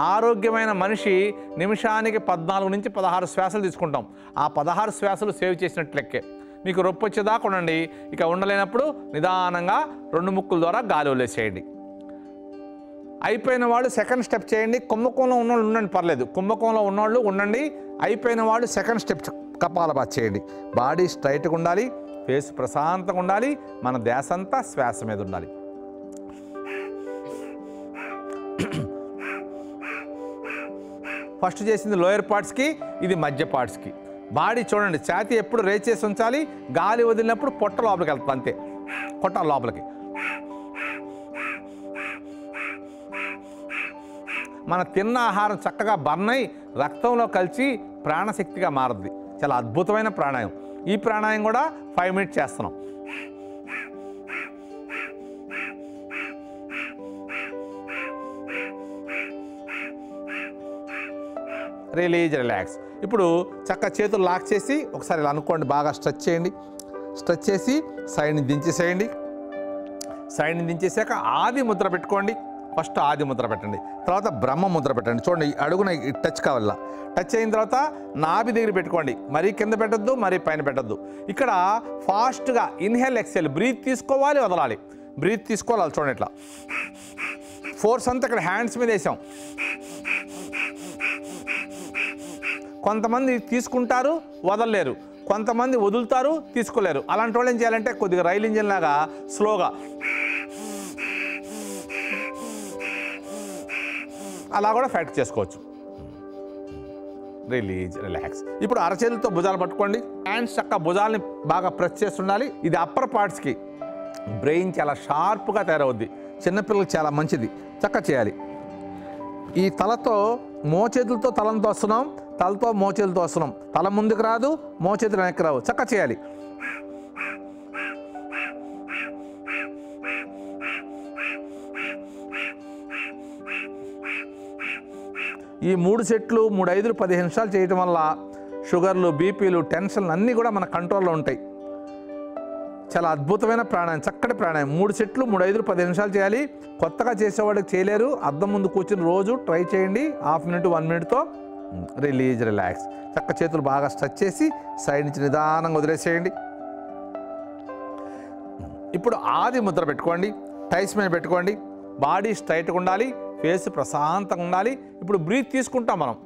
ఆరోగ్యమైన మనిషి నిమిషానికి 14 నుంచి 16 శ్వాసలు తీసుకుంటాం. ఆ 16 శ్వాసలు సేవ్ చేసినట్లు లెక్కే. మీకు రొప్పు వచ్చేదాకా ఉండండి. ఇక ఉండలేనప్పుడు నిదానంగా 2 ముక్కుల ద్వారా గాలి వదిలేసేయండి. అయిపోయిన వాళ్ళు సెకండ్ స్టెప్ చేయండి. కుంభకోణంలో ఉన్నవాళ్ళు ఉండండి, పర్లేదు. కుంభకోణంలో ఉన్నవాళ్ళు ఉండండి. అయిపోయిన వాళ్ళు సెకండ్ స్టెప్ కపాలభాతి చేయండి. బాడీ స్ట్రైట్గా ఉండాలి, ఫేస్ ప్రశాంతంగా ఉండాలి, మన ధ్యాస అంతా శ్వాస మీద ఉండాలి. ఫస్ట్ చేసింది లోయర్ పార్ట్స్కి, ఇది మధ్య పార్ట్స్కి. బాడీ చూడండి, ఛాతీ ఎప్పుడు రేస్ చేసి ఉంచాలి. గాలి వదిలినప్పుడు పొట్ట లోపలికి వెళ్తుంది, అంతే. పొట్ట లోపలికి. మన తిన్న ఆహారం చక్కగా బర్న్ అయి రక్తంలో కలిసి ప్రాణశక్తిగా మారుద్ది. చాలా అద్భుతమైన ప్రాణాయామం. ఈ ప్రాణాయామం కూడా 5 మినిట్స్ చేస్తున్నాం. Release, relax. ఇప్పుడు చక్కగా చేతులు లాక్ చేసి ఒకసారి ఇలా అనుకోండి, బాగా స్ట్రెచ్ చేయండి. స్ట్రెచ్ చేసి సైడ్ని దించేసేయండి. సైడ్ని దించేసాక ఆది ముద్ర పెట్టుకోండి. ఫస్ట్ ఆది ముద్ర పెట్టండి, తర్వాత బ్రహ్మ ముద్ర పెట్టండి. చూడండి, అడుగున టచ్ కావాల. టచ్ అయిన తర్వాత నాభి దగ్గర పెట్టుకోండి. మరీ కింద పెట్టద్దు, మరీ పైన పెట్టద్దు. ఇక్కడ ఫాస్ట్గా ఇన్హేల్, ఎక్సేల్, బ్రీత్ తీసుకోవాలి, వదలాలి. బ్రీత్ తీసుకోవాలి. చూడండి, ఇట్లా ఫోర్స్ అంతా ఇక్కడ హ్యాండ్స్ మీద వేసాం. కొంతమంది తీసుకుంటారు, వదలలేరు. కొంతమంది వదులుతారు, తీసుకోలేరు. అలాంటి వాళ్ళు ఏం చేయాలంటే కొద్దిగా రైలు ఇంజిన్ లాగా స్లోగా అలా కూడా ఫ్యాక్ట్ చేసుకోవచ్చు. Release, relax. ఇప్పుడు అరచేతులతో భుజాలు పట్టుకోండి. హ్యాండ్స్ చక్కగా భుజాలని బాగా ప్రెస్ చేస్తుండాలి. ఇది అప్పర్ పార్ట్స్కి. బ్రెయిన్ చాలా షార్ప్గా తయారవుద్ది. చిన్నపిల్లలకి చాలా మంచిది. చక్కగా చేయాలి. ఈ తలతో మోచేతులతో తలంతో వస్తున్నాం, తలతో మోచేతులతో వస్తున్నాం. తల ముందుకు రాదు, మోచేతులు వెనక్కి రావు. చక్కగా చేయాలి. ఈ 3 సెట్లు 3, 5, 15 నిమిషాలు చేయటం వల్ల షుగర్లు, బీపీలు, టెన్షన్లు అన్నీ కూడా మన కంట్రోల్లో ఉంటాయి. చాలా అద్భుతమైన ప్రాణాయామం, చక్కటి ప్రాణాయామం. 3 సెట్లు 3, 5, 15 నిమిషాలు చేయాలి. కొత్తగా చేసేవాళ్ళకి చేయలేరు. అద్దం ముందు కూర్చుని రోజు ట్రై చేయండి. 1/2 మినిట్ 1 మినిట్తో. Release, relax. చక్క చేతులు బాగా స్ట్రెచ్ చేసి సైడ్ నుంచి నిదానంగా వదిలేసేయండి. ఇప్పుడు ఆది ముద్ర పెట్టుకోండి. టైస్ మీద పెట్టుకోండి. బాడీ స్ట్రైట్గా ఉండాలి, ఫేస్ ప్రశాంతంగా ఉండాలి. ఇప్పుడు బ్రీత్ తీసుకుంటాం మనం,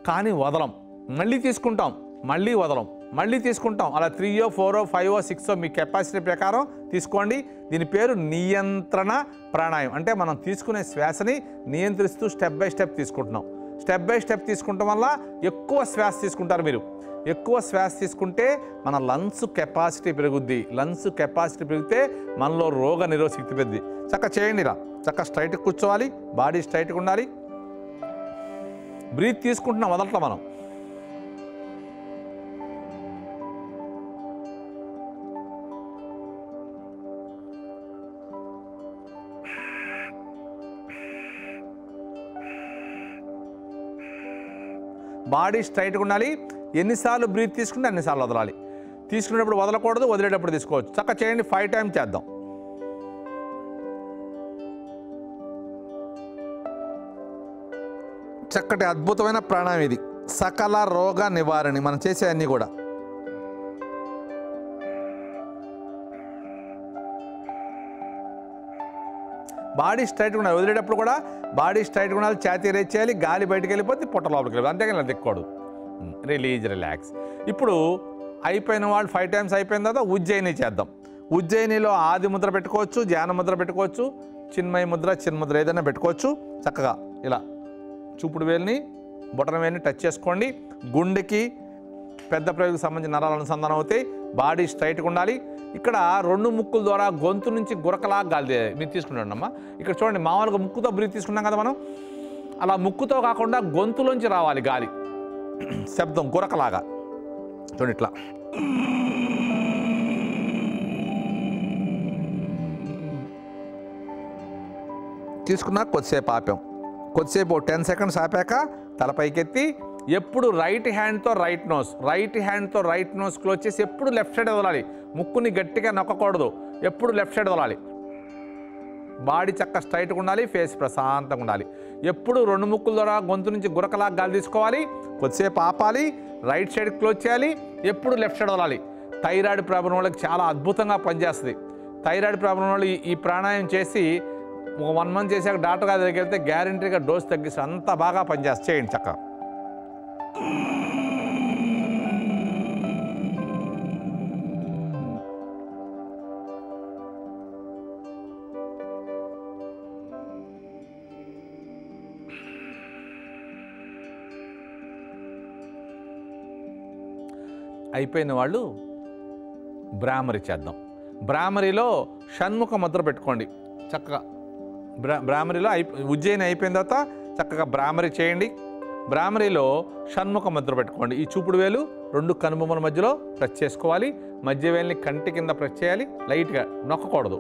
కానీ వదలం. మళ్ళీ తీసుకుంటాం, మళ్ళీ వదలం, మళ్ళీ తీసుకుంటాం. అలా 3, 4, 5, 6 మీ కెపాసిటీ ప్రకారం తీసుకోండి. దీని పేరు నియంత్రణ ప్రాణాయామం. అంటే మనం తీసుకునే శ్వాసని నియంత్రిస్తూ స్టెప్ బై స్టెప్ తీసుకుంటున్నాం. స్టెప్ బై స్టెప్ తీసుకుంటాం వల్ల ఎక్కువ శ్వాస తీసుకుంటారు మీరు. ఎక్కువ శ్వాస తీసుకుంటే మన లంగ్స్ కెపాసిటీ పెరుగుద్ది. లంగ్స్ కెపాసిటీ పెరిగితే మనలో రోగ నిరోధక శక్తి పెరుగుద్ది. చక్కగా చేయండి. ఇలా చక్కగా స్ట్రైట్గా కూర్చోవాలి, బాడీ స్ట్రైట్గా ఉండాలి. బ్రీత్ తీసుకుంటున్నాం, వదలట్లా మనం. బాడీ స్ట్రైట్గా ఉండాలి. ఎన్నిసార్లు బ్రీత్ తీసుకుంటే అన్నిసార్లు వదలాలి. తీసుకునేటప్పుడు వదలకూడదు, వదిలేటప్పుడు తీసుకోవచ్చు. చక్కగా చేయండి. 5 టైమ్స్ చేద్దాం. చక్కటి అద్భుతమైన ప్రాణాయామం ఇది. సకల రోగ నివారణి మనం చేసే అన్నీ కూడా. బాడీ స్ట్రైట్గా ఉండాలి. వదిలేటప్పుడు కూడా బాడీ స్ట్రైట్గా ఉండాలి. ఛాతీ రేస్ చేయాలి. గాలి బయటకు వెళ్ళిపోతే పొట్ట లోపలికి వెళ్ళిపోతుంది. అంతేగాని ఇలా దిక్కకూడదు. Release, relax. ఇప్పుడు అయిపోయిన వాళ్ళు 5 టైమ్స్ అయిపోయిన తర్వాత ఉజ్జయిని చేద్దాం. ఉజ్జయినిలో ఆది ముద్ర పెట్టుకోవచ్చు, ధ్యాన ముద్ర పెట్టుకోవచ్చు, చిన్మయ ముద్ర, చిన్ముద్ర ఏదైనా పెట్టుకోవచ్చు. చక్కగా ఇలా చూపుడు వేలిని బొటన వేలిని టచ్ చేసుకోండి. గుండెకి పెద్ద ప్రయోగకు సంబంధించిన నరాలు అనుసంధానం అవుతాయి. బాడీ స్ట్రైట్గా ఉండాలి. ఇక్కడ 2 ముక్కుల ద్వారా గొంతు నుంచి గురకలా గాలి మీరు తీసుకుంటాం అమ్మా. ఇక్కడ చూడండి, మామూలుగా ముక్కుతో బ్రీత్ తీసుకున్నాం కదా మనం, అలా ముక్కుతో కాకుండా గొంతులోంచి రావాలి గాలి, శబ్దం గురకలాగా. చూడండి ఇట్లా. తీసుకున్నా కొద్దిసేపు ఆపాం. కొద్దిసేపు 10 సెకండ్స్ ఆపాక తల పైకెత్తి ఎప్పుడు రైట్ హ్యాండ్తో రైట్ నోస్ క్లోజ్ చేసి ఎప్పుడు లెఫ్ట్ సైడ్ వదలాలి. ముక్కుని గట్టిగా నొక్కకూడదు, ఎప్పుడు లెఫ్ట్ సైడ్ వదలాలి. బాడీ చక్క స్ట్రైట్గా ఉండాలి. ఫేస్ ప్రశాంతంగా ఉండాలి. ఎప్పుడు 2 ముక్కుల ద్వారా గొంతు నుంచి గురకలా గాలి తీసుకోవాలి. కొద్దిసేపు ఆపాలి. రైట్ సైడ్ క్లోజ్ చేయాలి. ఎప్పుడు లెఫ్ట్ సైడ్ వదలాలి. థైరాయిడ్ ప్రాబ్లం వాళ్ళకి చాలా అద్భుతంగా పనిచేస్తుంది. థైరాయిడ్ ప్రాబ్లం వాళ్ళు ఈ ప్రాణాయామం చేసి 1 మంత్ చేశాక డాక్టర్ గారి దగ్గరికి వెళ్తే గ్యారంటీగా డోస్ తగ్గిస్తే అంత బాగా పనిచేస్తుంది. చేయండి చక్క. అయిపోయిన వాళ్ళు బ్రాహ్మరి చేద్దాం. బ్రాహ్మరిలో షణ్ముఖ ముద్ర పెట్టుకోండి. చక్కగా బ్రాహ్మరిలో ఉజ్జయిని అయిపోయిన తర్వాత చక్కగా బ్రాహ్మరి చేయండి. బ్రాహ్మరిలో షణ్ముఖ ముద్ర పెట్టుకోండి. ఈ చూపుడు వేలు 2 కనుబొమ్మల మధ్యలో ప్రెస్ చేసుకోవాలి. మధ్య వేలిని కంటి కింద ప్రెస్ చేయాలి. లైట్గా నొక్కకూడదు.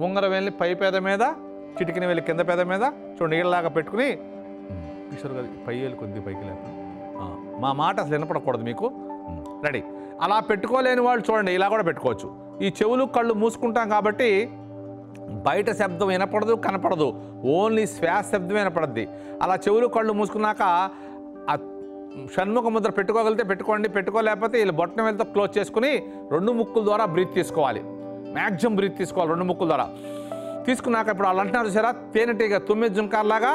ఉంగర వేలిని పై పేద మీద, చిటికిన వేలి కింద పేద మీద చూడండి నీళ్ళలాగా పెట్టుకుని పై వేలు కొద్ది పైకి లేకుండా. మా మాట అసలు వినపడకూడదు మీకు. రెడీ. అలా పెట్టుకోలేని వాళ్ళు చూడండి ఇలా కూడా పెట్టుకోవచ్చు. ఈ చెవులు కళ్ళు మూసుకుంటాం కాబట్టి బయట శబ్దం వినపడదు, కనపడదు. ఓన్లీ శ్వాస శబ్దం వినపడద్ది. అలా చెవులు కళ్ళు మూసుకున్నాక షణ్ముఖ ముద్ర పెట్టుకోగలిగితే పెట్టుకోండి. పెట్టుకోలేకపోతే ఇలా బొట్టన వేలుతో క్లోజ్ చేసుకుని 2 ముక్కుల ద్వారా బ్రీత్ తీసుకోవాలి. మ్యాక్సిమం బ్రీత్ తీసుకోవాలి 2 ముక్కుల ద్వారా. తీసుకున్నాక ఇప్పుడు వాళ్ళు అంటున్నారు చూసారా, తేనెటీగ 9 జుంకార్లాగా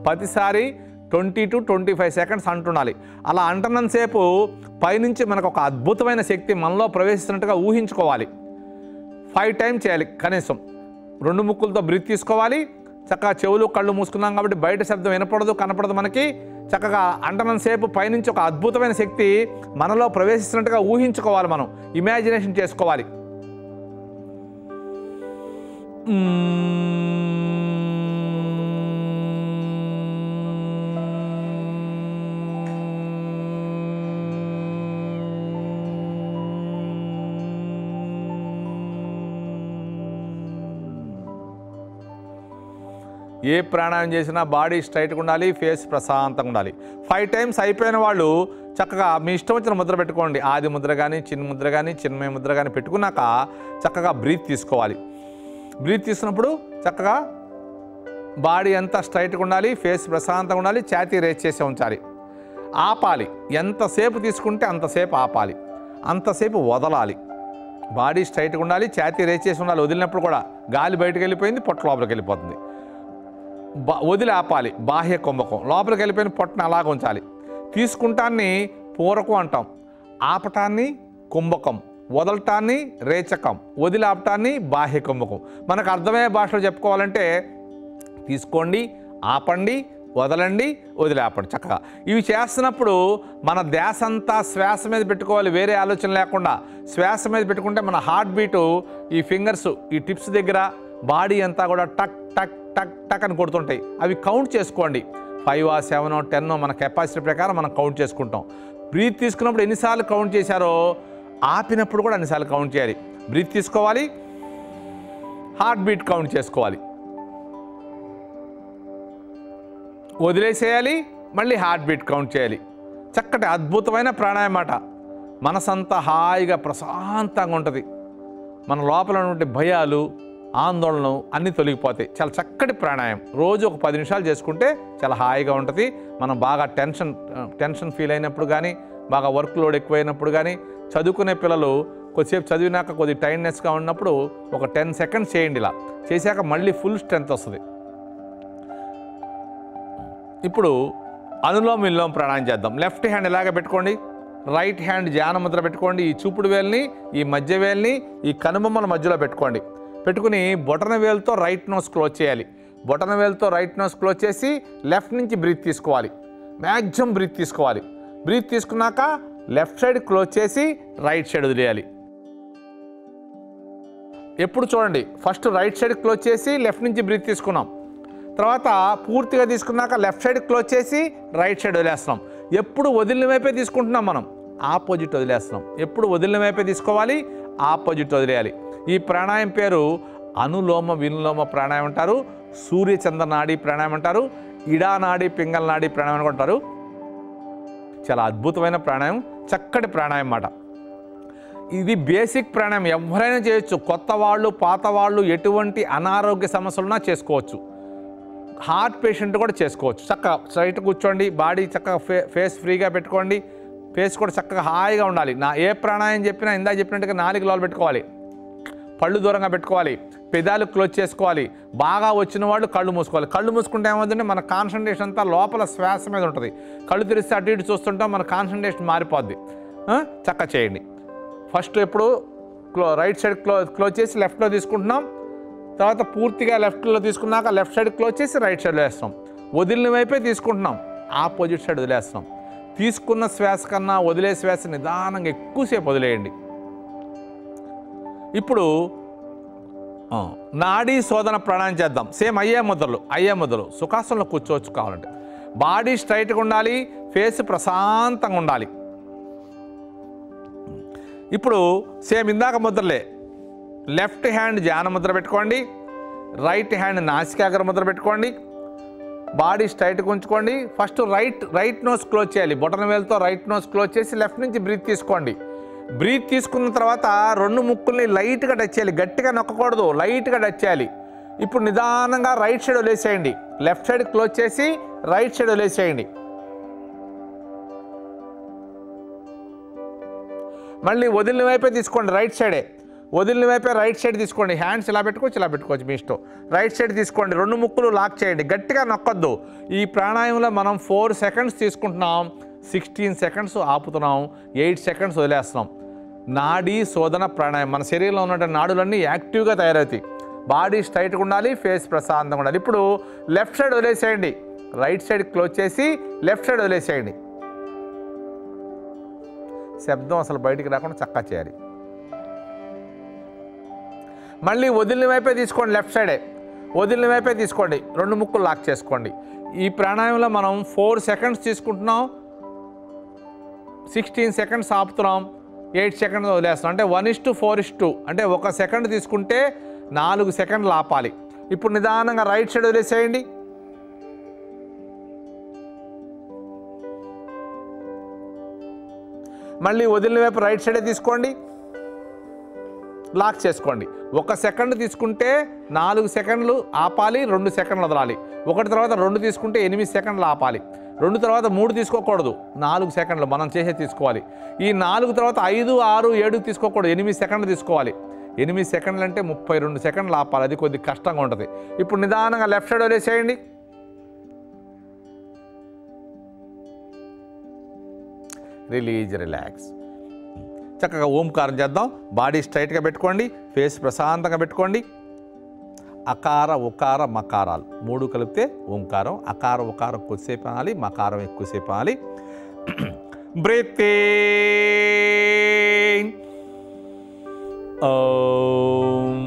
ప్రతిసారి 20 to 25 సెకండ్స్ అంటుండాలి. అలా అంటున్నంతసేపు పైనుంచి మనకు ఒక అద్భుతమైన శక్తి మనలో ప్రవేశిస్తున్నట్టుగా ఊహించుకోవాలి. 5 టైమ్స్ చేయాలి కనీసం. 2 ముక్కులతో బ్రీత్ తీసుకోవాలి. చక్కగా చెవులు కళ్ళు మూసుకున్నాం కాబట్టి బయట శబ్దం వినపడదు, కనపడదు మనకి. చక్కగా అంటున్నంతసేపు పైనుంచి ఒక అద్భుతమైన శక్తి మనలో ప్రవేశిస్తున్నట్టుగా ఊహించుకోవాలి. మనం ఇమాజినేషన్ చేసుకోవాలి. ఏ ప్రాణాయామం చేసినా బాడీ స్ట్రైట్గా ఉండాలి. ఫేస్ ప్రశాంతంగా ఉండాలి. 5 టైమ్స్ అయిపోయిన వాళ్ళు చక్కగా మీ ఇష్టం వచ్చిన ముద్ర పెట్టుకోండి. ఆది ముద్ర కానీ, చిన్న ముద్ర కానీ, చిన్మయ ముద్ర కానీ పెట్టుకున్నాక చక్కగా బ్రీత్ తీసుకోవాలి. బ్రీత్ తీసుకున్నప్పుడు చక్కగా బాడీ అంతా స్ట్రైట్గా ఉండాలి. ఫేస్ ప్రశాంతంగా ఉండాలి. ఛాతీ రేస్ చేసి ఉంచాలి. ఆపాలి. ఎంతసేపు తీసుకుంటే అంతసేపు ఆపాలి. అంతసేపు వదలాలి. బాడీ స్ట్రైట్గా ఉండాలి. ఛాతీ రేస్ చేసి ఉండాలి. వదిలినప్పుడు కూడా గాలి బయటకు వెళ్ళిపోయింది, పొట్ట లోపలికి వెళ్ళిపోతుంది. వదిలి ఆపాలి. బాహ్య కుంభకం. లోపలికి వెళ్ళిపోయిన పొట్టని అలాగ ఉంచాలి. తీసుకుంటాన్ని పూరకం అంటాం, ఆపటాన్ని కుంభకం, వదలటాన్ని రేచకం, వదిలి ఆపటాన్ని బాహ్య కుంభకం. మనకు అర్థమయ్యే భాషలో చెప్పుకోవాలంటే తీసుకోండి, ఆపండి, వదలండి, వదిలేపండి. చక్కగా ఇవి చేస్తున్నప్పుడు మన ధ్యాస అంతా శ్వాస మీద పెట్టుకోవాలి, వేరే ఆలోచన లేకుండా శ్వాస మీద పెట్టుకుంటే మన హార్ట్ బీటు ఈ ఫింగర్స్ ఈ టిప్స్ దగ్గర బాడీ అంతా కూడా టక్ టక్ టక్ టక్ అని కొడుతుంటాయి. అవి కౌంట్ చేసుకోండి. 5, 7, 10 మన కెపాసిటీ ప్రకారం మనం కౌంట్ చేసుకుంటాం. బ్రీత్ తీసుకున్నప్పుడు ఎన్నిసార్లు కౌంట్ చేశారో ఆపినప్పుడు కూడా అన్నిసార్లు కౌంట్ చేయాలి. బ్రీత్ తీసుకోవాలి, హార్ట్ బీట్ కౌంట్ చేసుకోవాలి, వదిలేసేయాలి, మళ్ళీ హార్ట్ బీట్ కౌంట్ చేయాలి. చక్కటి అద్భుతమైన ప్రాణాయామమాట. మనసంతా హాయిగా ప్రశాంతంగా ఉంటుంది. మన లోపల ఉన్నటువంటి భయాలు, ఆందోళనలు అన్నీ తొలగిపోతాయి. చాలా చక్కటి ప్రాణాయామం. రోజు ఒక 10 నిమిషాలు చేసుకుంటే చాలా హాయిగా ఉంటుంది. మనం బాగా టెన్షన్ ఫీల్ అయినప్పుడు కానీ, బాగా వర్క్ లోడ్ ఎక్కువైనప్పుడు కానీ, చదువుకునే పిల్లలు కొద్దిసేపు చదివినాక కొద్ది టైర్డ్నెస్గా ఉన్నప్పుడు ఒక 10 సెకండ్స్ చేయండి. ఇలా చేశాక మళ్ళీ ఫుల్ స్ట్రెంత్ వస్తుంది. ఇప్పుడు అనులోమ విలోమ ప్రాణాయామం చేద్దాం. లెఫ్ట్ హ్యాండ్ ఇలాగ పెట్టుకోండి, రైట్ హ్యాండ్ ధ్యాన ముద్ర పెట్టుకోండి. ఈ చూపుడు వేలుని, ఈ మధ్య వేలుని ఈ కనుబొమ్మల మధ్యలో పెట్టుకోండి. పెట్టుకుని బొటన వేలుతో రైట్ నోస్ క్లోజ్ చేయాలి. బొటన వేలుతో రైట్ నోస్ క్లోజ్ చేసి లెఫ్ట్ నుంచి బ్రీత్ తీసుకోవాలి. మ్యాక్సిమం బ్రీత్ తీసుకోవాలి. బ్రీత్ తీసుకున్నాక లెఫ్ట్ సైడ్ క్లోజ్ చేసి రైట్ సైడ్ వదిలేయాలి. ఎప్పుడు చూడండి, ఫస్ట్ రైట్ సైడ్ క్లోజ్ చేసి లెఫ్ట్ నుంచి బ్రీత్ తీసుకున్నాం, తర్వాత పూర్తిగా తీసుకున్నాక లెఫ్ట్ సైడ్ క్లోజ్ చేసి రైట్ సైడ్ వదిలేస్తున్నాం. ఎప్పుడు వదిలిన వైపే తీసుకుంటున్నాం, మనం ఆపోజిట్ వదిలేస్తున్నాం. ఎప్పుడు వదిలిన వైపే తీసుకోవాలి, ఆపోజిట్ వదిలేయాలి. ఈ ప్రాణాయామం పేరు అనులోమ విలోమ ప్రాణాయామం అంటారు, సూర్యచంద్ర నాడి ప్రాణాయామం అంటారు, ఇడా నాడి పింగళ నాడి ప్రాణాయామం అంటారు. చాలా అద్భుతమైన ప్రాణాయామం, చక్కటి ప్రాణాయామం అన్నమాట. ఇది బేసిక్ ప్రాణాయామం, ఎవరైనా చేయొచ్చు. కొత్త వాళ్ళు, పాత వాళ్ళు, ఎటువంటి అనారోగ్య సమస్యలున్నా చేసుకోవచ్చు. హార్ట్ పేషెంట్ కూడా చేసుకోవచ్చు. చక్కగా స్ట్రైట్ కూర్చోండి, బాడీ చక్కగా ఫేస్ ఫ్రీగా పెట్టుకోండి. ఫేస్ కూడా చక్కగా హాయిగా ఉండాలి. ఏ ప్రాణాయామం చెప్పినా ఇందాక చెప్పినట్టుగా 4 లోలు పెట్టుకోవాలి, పళ్ళు దూరంగా పెట్టుకోవాలి, పెదాలు క్లోజ్ చేసుకోవాలి. బాగా వచ్చిన వాళ్ళు కళ్ళు మూసుకోవాలి. కళ్ళు మూసుకుంటే ఏమవుతుందంటే మన కాన్సన్ట్రేషన్ అంతా లోపల శ్వాస మీద ఉంటుంది. కళ్ళు తెరిస్తే అటు ఇటు చూస్తుంటాం, మన కాన్సన్ట్రేషన్ మారిపోద్ది. చక్కగా చేయండి. ఫస్ట్ ఎప్పుడు రైట్ సైడ్ క్లోజ్ చేసి లెఫ్ట్లో తీసుకుంటున్నాం, తర్వాత పూర్తిగా లెఫ్ట్లో తీసుకున్నాక లెఫ్ట్ సైడ్ క్లోజ్ చేసి రైట్ సైడ్ వదిలేస్తాం. వదిలిన వైపే తీసుకుంటున్నాం, ఆపోజిట్ సైడ్ వదిలేస్తాం. తీసుకున్న శ్వాస కన్నా వదిలే శ్వాస నిదానంగా ఎక్కువసేపు వదిలేయండి. ఇప్పుడు నాడీ శోధన ప్రాణాయామం చేద్దాం. సేమ్ అయ్యే ముద్రలు సుఖాసనంలో కూర్చోవచ్చు కావాలంటే. బాడీ స్ట్రైట్గా ఉండాలి, ఫేస్ ప్రశాంతంగా ఉండాలి. ఇప్పుడు సేమ్ ఇందాక ముద్రలే, లెఫ్ట్ హ్యాండ్ ధ్యాన ముద్ర పెట్టుకోండి, రైట్ హ్యాండ్ నాసికాగ్ర ముద్ర పెట్టుకోండి, బాడీ స్ట్రైట్గా ఉంచుకోండి. ఫస్ట్ రైట్ నోస్ క్లోజ్ చేయాలి. బొటన వేలుతో రైట్ నోస్ క్లోజ్ చేసి లెఫ్ట్ నుంచి బ్రీత్ తీసుకోండి. బ్రీత్ తీసుకున్న తర్వాత 2 ముక్కుల్ని లైట్గా టచ్ చేయాలి, గట్టిగా నొక్కకూడదు, లైట్గా టచ్ చేయాలి. ఇప్పుడు నిదానంగా రైట్ సైడ్ వదిలేసేయండి. లెఫ్ట్ సైడ్ క్లోజ్ చేసి రైట్ సైడ్ వదిలేసేయండి. మళ్ళీ వదిలిన వైపే తీసుకోండి, రైట్ సైడే వదిలిన వైపే రైట్ సైడ్ తీసుకోండి. హ్యాండ్స్ ఇలా పెట్టుకోవచ్చు, మీ ఇష్టం. రైట్ సైడ్ తీసుకోండి, 2 ముక్కులు లాక్ చేయండి, గట్టిగా నొక్కొద్దు. ఈ ప్రాణాయామంలో మనం 4 సెకండ్స్ తీసుకుంటున్నాం, 16 సెకండ్స్ ఆపుతున్నాం, 8 సెకండ్స్ వదిలేస్తున్నాం. నాడీ శోధన ప్రాణాయామం. మన శరీరంలో ఉన్న నాడులన్నీ యాక్టివ్గా తయారవుతాయి. బాడీ స్ట్రైట్గా ఉండాలి, ఫేస్ ప్రశాంతంగా ఉండాలి. ఇప్పుడు లెఫ్ట్ సైడ్ వదిలేసేయండి, రైట్ సైడ్ క్లోజ్ చేసి లెఫ్ట్ సైడ్ వదిలేసేయండి. శబ్దం అసలు బయటికి రాకుండా చక్కగా చేయాలి. మళ్ళీ వదిలిన వైపే తీసుకోండి, లెఫ్ట్ సైడే వదిలిన వైపే తీసుకోండి, 2 ముక్కులు లాక్ చేసుకోండి. ఈ ప్రాణాయామంలో మనం 4 సెకండ్స్ తీసుకుంటున్నాం, 16 సెకండ్స్ ఆపుతున్నాం, 8 సెకండ్స్ వదిలేస్తున్నాం. అంటే 1:4:2, అంటే 1 సెకండ్ తీసుకుంటే 4 సెకండ్లు ఆపాలి. ఇప్పుడు నిదానంగా రైట్ సైడ్ వదిలేసేయండి. మళ్ళీ వదిలిన వైపు రైట్ సైడే తీసుకోండి, లాక్ చేసుకోండి. 1 సెకండ్ తీసుకుంటే 4 సెకండ్లు ఆపాలి, 2 సెకండ్లు వదలాలి. 1 తర్వాత 2 తీసుకుంటే 8 సెకండ్లు ఆపాలి. 2 తర్వాత 3 తీసుకోకూడదు, 4 సెకండ్లు మనం చేసే తీసుకోవాలి. ఈ 4 తర్వాత 5, 6, 7 తీసుకోకూడదు, 8 సెకండ్లు తీసుకోవాలి. 8 సెకండ్లు అంటే 32 సెకండ్లు ఆపాలి. అది కొద్దిగా కష్టంగా ఉంటుంది. ఇప్పుడు నిదానంగా లెఫ్ట్ సైడ్ వదిలేసేయండి. రిలాక్స్. చక్కగా ఓంకారం చేద్దాం. బాడీ స్ట్రైట్గా పెట్టుకోండి, ఫేస్ ప్రశాంతంగా పెట్టుకోండి. అకార ఉకార మకారాలు 3 కలిపితే ఓంకారం. అకార ఉకారం కొద్దిసేపు అనాలి, మకారం ఎక్కువసేపు అనాలి. Breathe in. ఓం.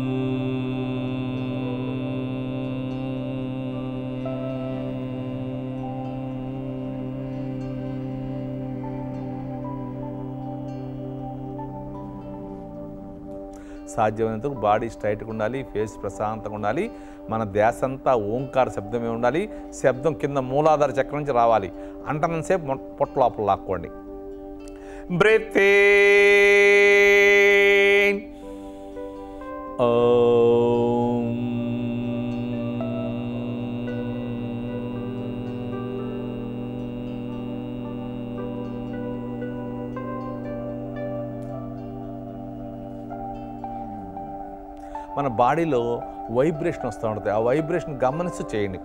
సాధ్యమైనంతకు బాడీ స్ట్రైట్గా ఉండాలి, ఫేస్ ప్రశాంతంగా ఉండాలి. మన ధ్యాస అంతా ఓంకార శబ్దమే ఉండాలి. శబ్దం కింద మూలాధార చక్రం నుంచి రావాలి. అంటనంతసేపు పొట్ట లోపల లాక్కోండి. Breath in. ఓం. మన బాడీలో వైబ్రేషన్ వస్తూ ఉంటుంది. ఆ వైబ్రేషన్ గమనిస్తూ చేయండి.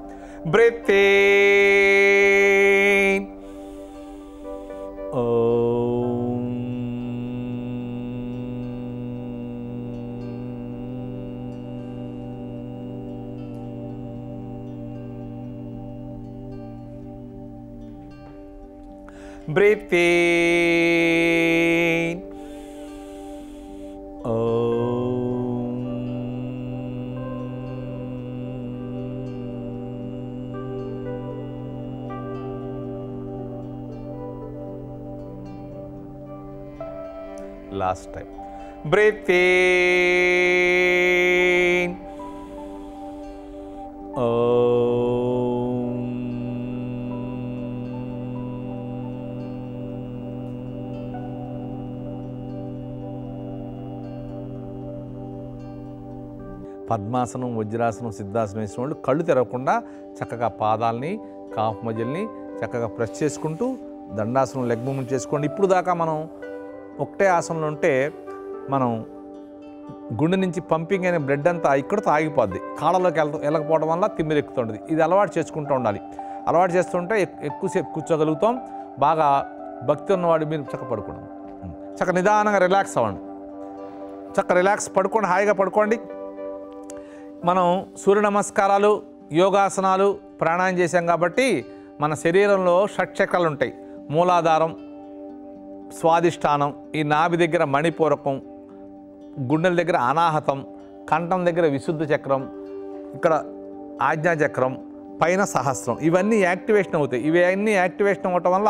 Breathe in. ఓం. Breathe in. Last time. Breathe in. ఓం. పద్మాసనం, వజ్రాసనం, సిద్ధాసనం వేసిన వాళ్ళు కళ్ళు తెరవకుండా చక్కగా పాదాలని, కాఫ్ మజిల్ని చక్కగా ప్రెస్ చేసుకుంటూ దండాసనం లెగ్ మూవ్మెంట్ చేసుకోండి. ఇప్పుడు దాకా మనం ఒకటే ఆసనంలో ఉంటే మనం గుండె నుంచి పంపింగ్ అయిన బ్లడ్ అంతా ఇక్కడతో ఆగిపోద్ది. కాళ్ళలోకి వెళ్ళకపోవడం వల్ల తిమ్మిరి ఎక్కుతుంటుంది. ఇది అలవాటు చేసుకుంటూ ఉండాలి. అలవాటు చేస్తుంటే ఎక్కువసేపు కూర్చోగలుగుతాం. బాగా భక్తి ఉన్నవాడు మీరు చక్క పడుకోండి. చక్క నిదానంగా రిలాక్స్ అవ్వండి. చక్క రిలాక్స్ పడుకోండి, హాయిగా పడుకోండి. మనం సూర్య నమస్కారాలు, యోగాసనాలు, ప్రాణాయామం చేశాం కాబట్టి మన శరీరంలో షట్చక్రాలు ఉంటాయి. మూలాధారం, స్వాదిష్టానం, ఈ నాభి దగ్గర మణిపూరకం, గుండెల దగ్గర అనాహతం, కంఠం దగ్గర విశుద్ధ చక్రం, ఇక్కడ ఆజ్ఞాచక్రం, పైన సహస్రం, ఇవన్నీ యాక్టివేషన్ అవుతాయి. ఇవన్నీ యాక్టివేషన్ అవ్వటం వల్ల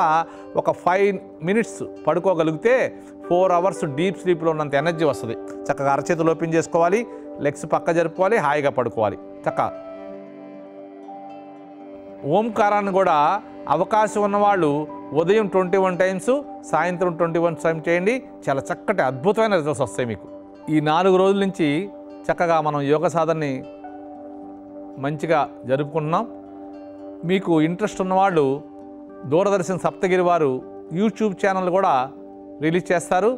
ఒక 5 minutes పడుకోగలిగితే 4 hours డీప్ స్లీప్లో ఉన్నంత ఎనర్జీ వస్తుంది. చక్కగా అరచేతులు ఓపెన్ చేసుకోవాలి, లెగ్స్ పక్క జరుపుకోవాలి, హాయిగా పడుకోవాలి. చక్కగా ఓంకారాన్ని కూడా అవకాశం ఉన్నవాళ్ళు ఉదయం 21 times, సాయంత్రం 21 times చేయండి. చాలా చక్కటి అద్భుతమైన రిజల్ట్స్ వస్తాయి మీకు. ఈ 4 రోజుల నుంచి చక్కగా మనం యోగ సాధనని మంచిగా జరుపుకుంటున్నాం. మీకు ఇంట్రెస్ట్ ఉన్నవాళ్ళు దూరదర్శన్ సప్తగిరి వారు యూట్యూబ్ ఛానల్ కూడా రిలీజ్ చేస్తారు.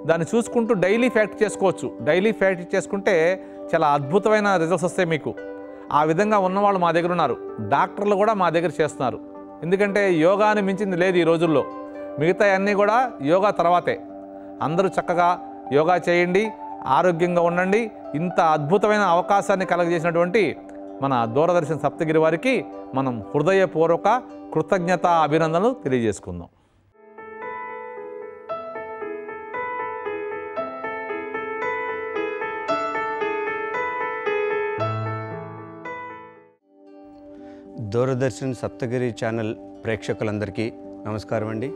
దాన్ని చూసుకుంటూ డైలీ ప్రాక్టీస్ చేసుకోవచ్చు. డైలీ ప్రాక్టీస్ చేసుకుంటే చాలా అద్భుతమైన రిజల్ట్స్ వస్తాయి మీకు. ఆ విధంగా ఉన్నవాళ్ళు మా దగ్గర ఉన్నారు. డాక్టర్లు కూడా మా దగ్గర చేస్తున్నారు. ఎందుకంటే యోగాని మించింది లేదు ఈ రోజుల్లో. మిగతా అన్నీ కూడా యోగా తర్వాతే. అందరూ చక్కగా యోగా చేయండి, ఆరోగ్యంగా ఉండండి. ఇంత అద్భుతమైన అవకాశాన్ని కలగజేసినటువంటి మన దూరదర్శన్ సప్తగిరి వారికి మనం హృదయపూర్వక కృతజ్ఞత అభినందనలు తెలియజేసుకుందాం. దూరదర్శన్ సప్తగిరి ఛానల్ ప్రేక్షకులందరికీ నమస్కారం అండి.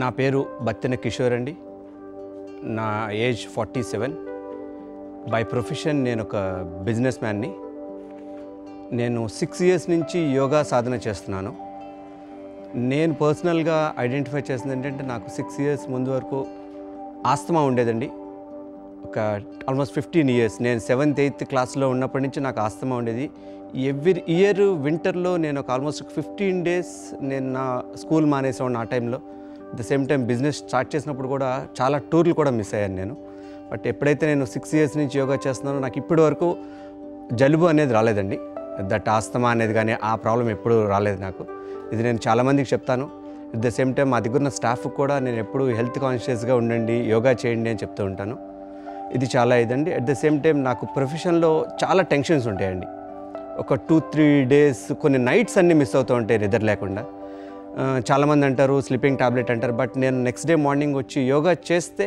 నా పేరు బత్తిన కిషోర్ అండి. నా ఏజ్ 47. బై ప్రొఫెషన్ నేను ఒక బిజినెస్ మ్యాన్ని. నేను 6 years నుంచి యోగా సాధన చేస్తున్నాను. నేను పర్సనల్గా ఐడెంటిఫై చేసింది ఏంటంటే, నాకు 6 years ముందు వరకు ఆస్తమా ఉండేదండి. ఒక ఆల్మోస్ట్ 15 years. నేను 7th 8th క్లాస్లో ఉన్నప్పటి నుంచి నాకు ఆస్తమా ఉండేది. ఎవ్రీ ఇయర్ వింటర్లో నేను ఒక ఆల్మోస్ట్ 15 days నేను నా స్కూల్ మానేసాను. ఆ టైంలో the same time business start చేసినప్పుడు కూడా చాలా టూర్లు కూడా మిస్ అయ్యాను నేను. బట్ ఎప్పుడైతే నేను 6 years నుంచి యోగా చేస్తున్నానో నాకు ఇప్పటి వరకు జలుబు అనేది రాలేదండి. దట్ ఆస్తమా అనేది కానీ ఆ ప్రాబ్లం ఎప్పుడూ రాలేదు నాకు. ఇది నేను చాలామందికి చెప్తాను. అట్ ద సేమ్ టైం మా దగ్గర ఉన్న స్టాఫ్కి కూడా నేను ఎప్పుడు హెల్త్ కాన్షియస్గా ఉండండి, యోగా చేయండి అని చెప్తూ ఉంటాను. ఇది చాలా ఇదండి. అట్ ద సేమ్ టైం నాకు ప్రొఫెషన్లో చాలా టెన్షన్స్ ఉంటాయండి. ఒక 2-3 డేస్ కొన్ని నైట్స్ అన్నీ మిస్ అవుతూ ఉంటాయి నిద్ర లేకుండా. చాలామంది అంటారు స్లీపింగ్ టాబ్లెట్ అంటారు, బట్ నేను నెక్స్ట్ డే మార్నింగ్ వచ్చి యోగా చేస్తే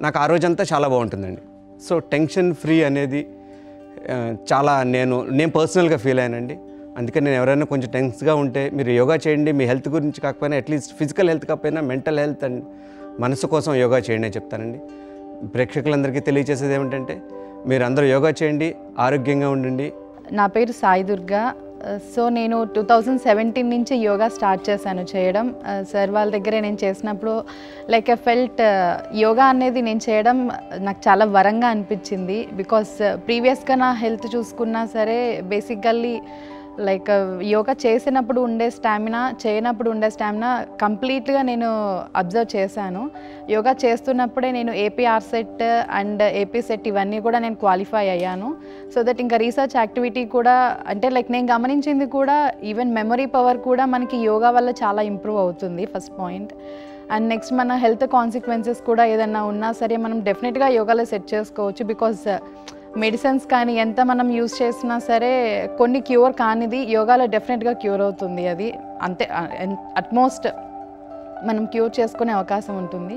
నాకు ఆ రోజంతా చాలా బాగుంటుందండి. సో టెన్షన్ ఫ్రీ అనేది చాలా నేను పర్సనల్గా ఫీల్ అయ్యానండి. అందుకని నేను ఎవరైనా కొంచెం టెన్స్గా ఉంటే మీరు యోగా చేయండి. మీ హెల్త్ గురించి కాకపోయినా అట్లీస్ట్ ఫిజికల్ హెల్త్ కాకపోయినా మెంటల్ హెల్త్ అండ్ మనసు కోసం యోగా చేయండి అని చెప్తానండి. ప్రేక్షకులందరికీ తెలియజేసేది ఏమిటంటే మీరు అందరూ యోగా చేయండి, ఆరోగ్యంగా ఉండండి. నా పేరు సాయి దుర్గా. సో నేను 2017 నుంచి యోగా స్టార్ట్ చేశాను చేయడం. సార్ వాళ్ళ దగ్గరే నేను చేసినప్పుడు లైక్ ఐ ఫెల్ట్ యోగా అనేది నేను చేయడం నాకు చాలా వరంగా అనిపించింది. బికాస్ ప్రీవియస్గా నా హెల్త్ చూసుకున్నా సరే బేసికల్లీ లైక్ యోగా చేసినప్పుడు ఉండే స్టామినా, చేయనప్పుడు ఉండే స్టామినా కంప్లీట్గా నేను అబ్జర్వ్ చేశాను. యోగా చేస్తున్నప్పుడే నేను ఏపీ ఆర్సెట్ అండ్ ఏపీ సెట్ ఇవన్నీ కూడా నేను క్వాలిఫై అయ్యాను. సో దట్ ఇంకా రీసెర్చ్ యాక్టివిటీ కూడా అంటే లైక్ నేను గమనించింది కూడా ఈవెన్ మెమరీ పవర్ కూడా మనకి యోగా వల్ల చాలా ఇంప్రూవ్ అవుతుంది, ఫస్ట్ పాయింట్. అండ్ నెక్స్ట్ మన హెల్త్ కాన్సిక్వెన్సెస్ కూడా ఏదైనా ఉన్నా సరే మనం డెఫినెట్గా యోగాలో సెట్ చేసుకోవచ్చు. బికాజ్ మెడిసిన్స్ కానీ ఎంత మనం యూస్ చేసినా సరే కొన్ని క్యూర్ కానిది యోగాలో డెఫినెట్గా క్యూర్ అవుతుంది. అది అంతే, అట్మోస్ట్ మనం క్యూర్ చేసుకునే అవకాశం ఉంటుంది.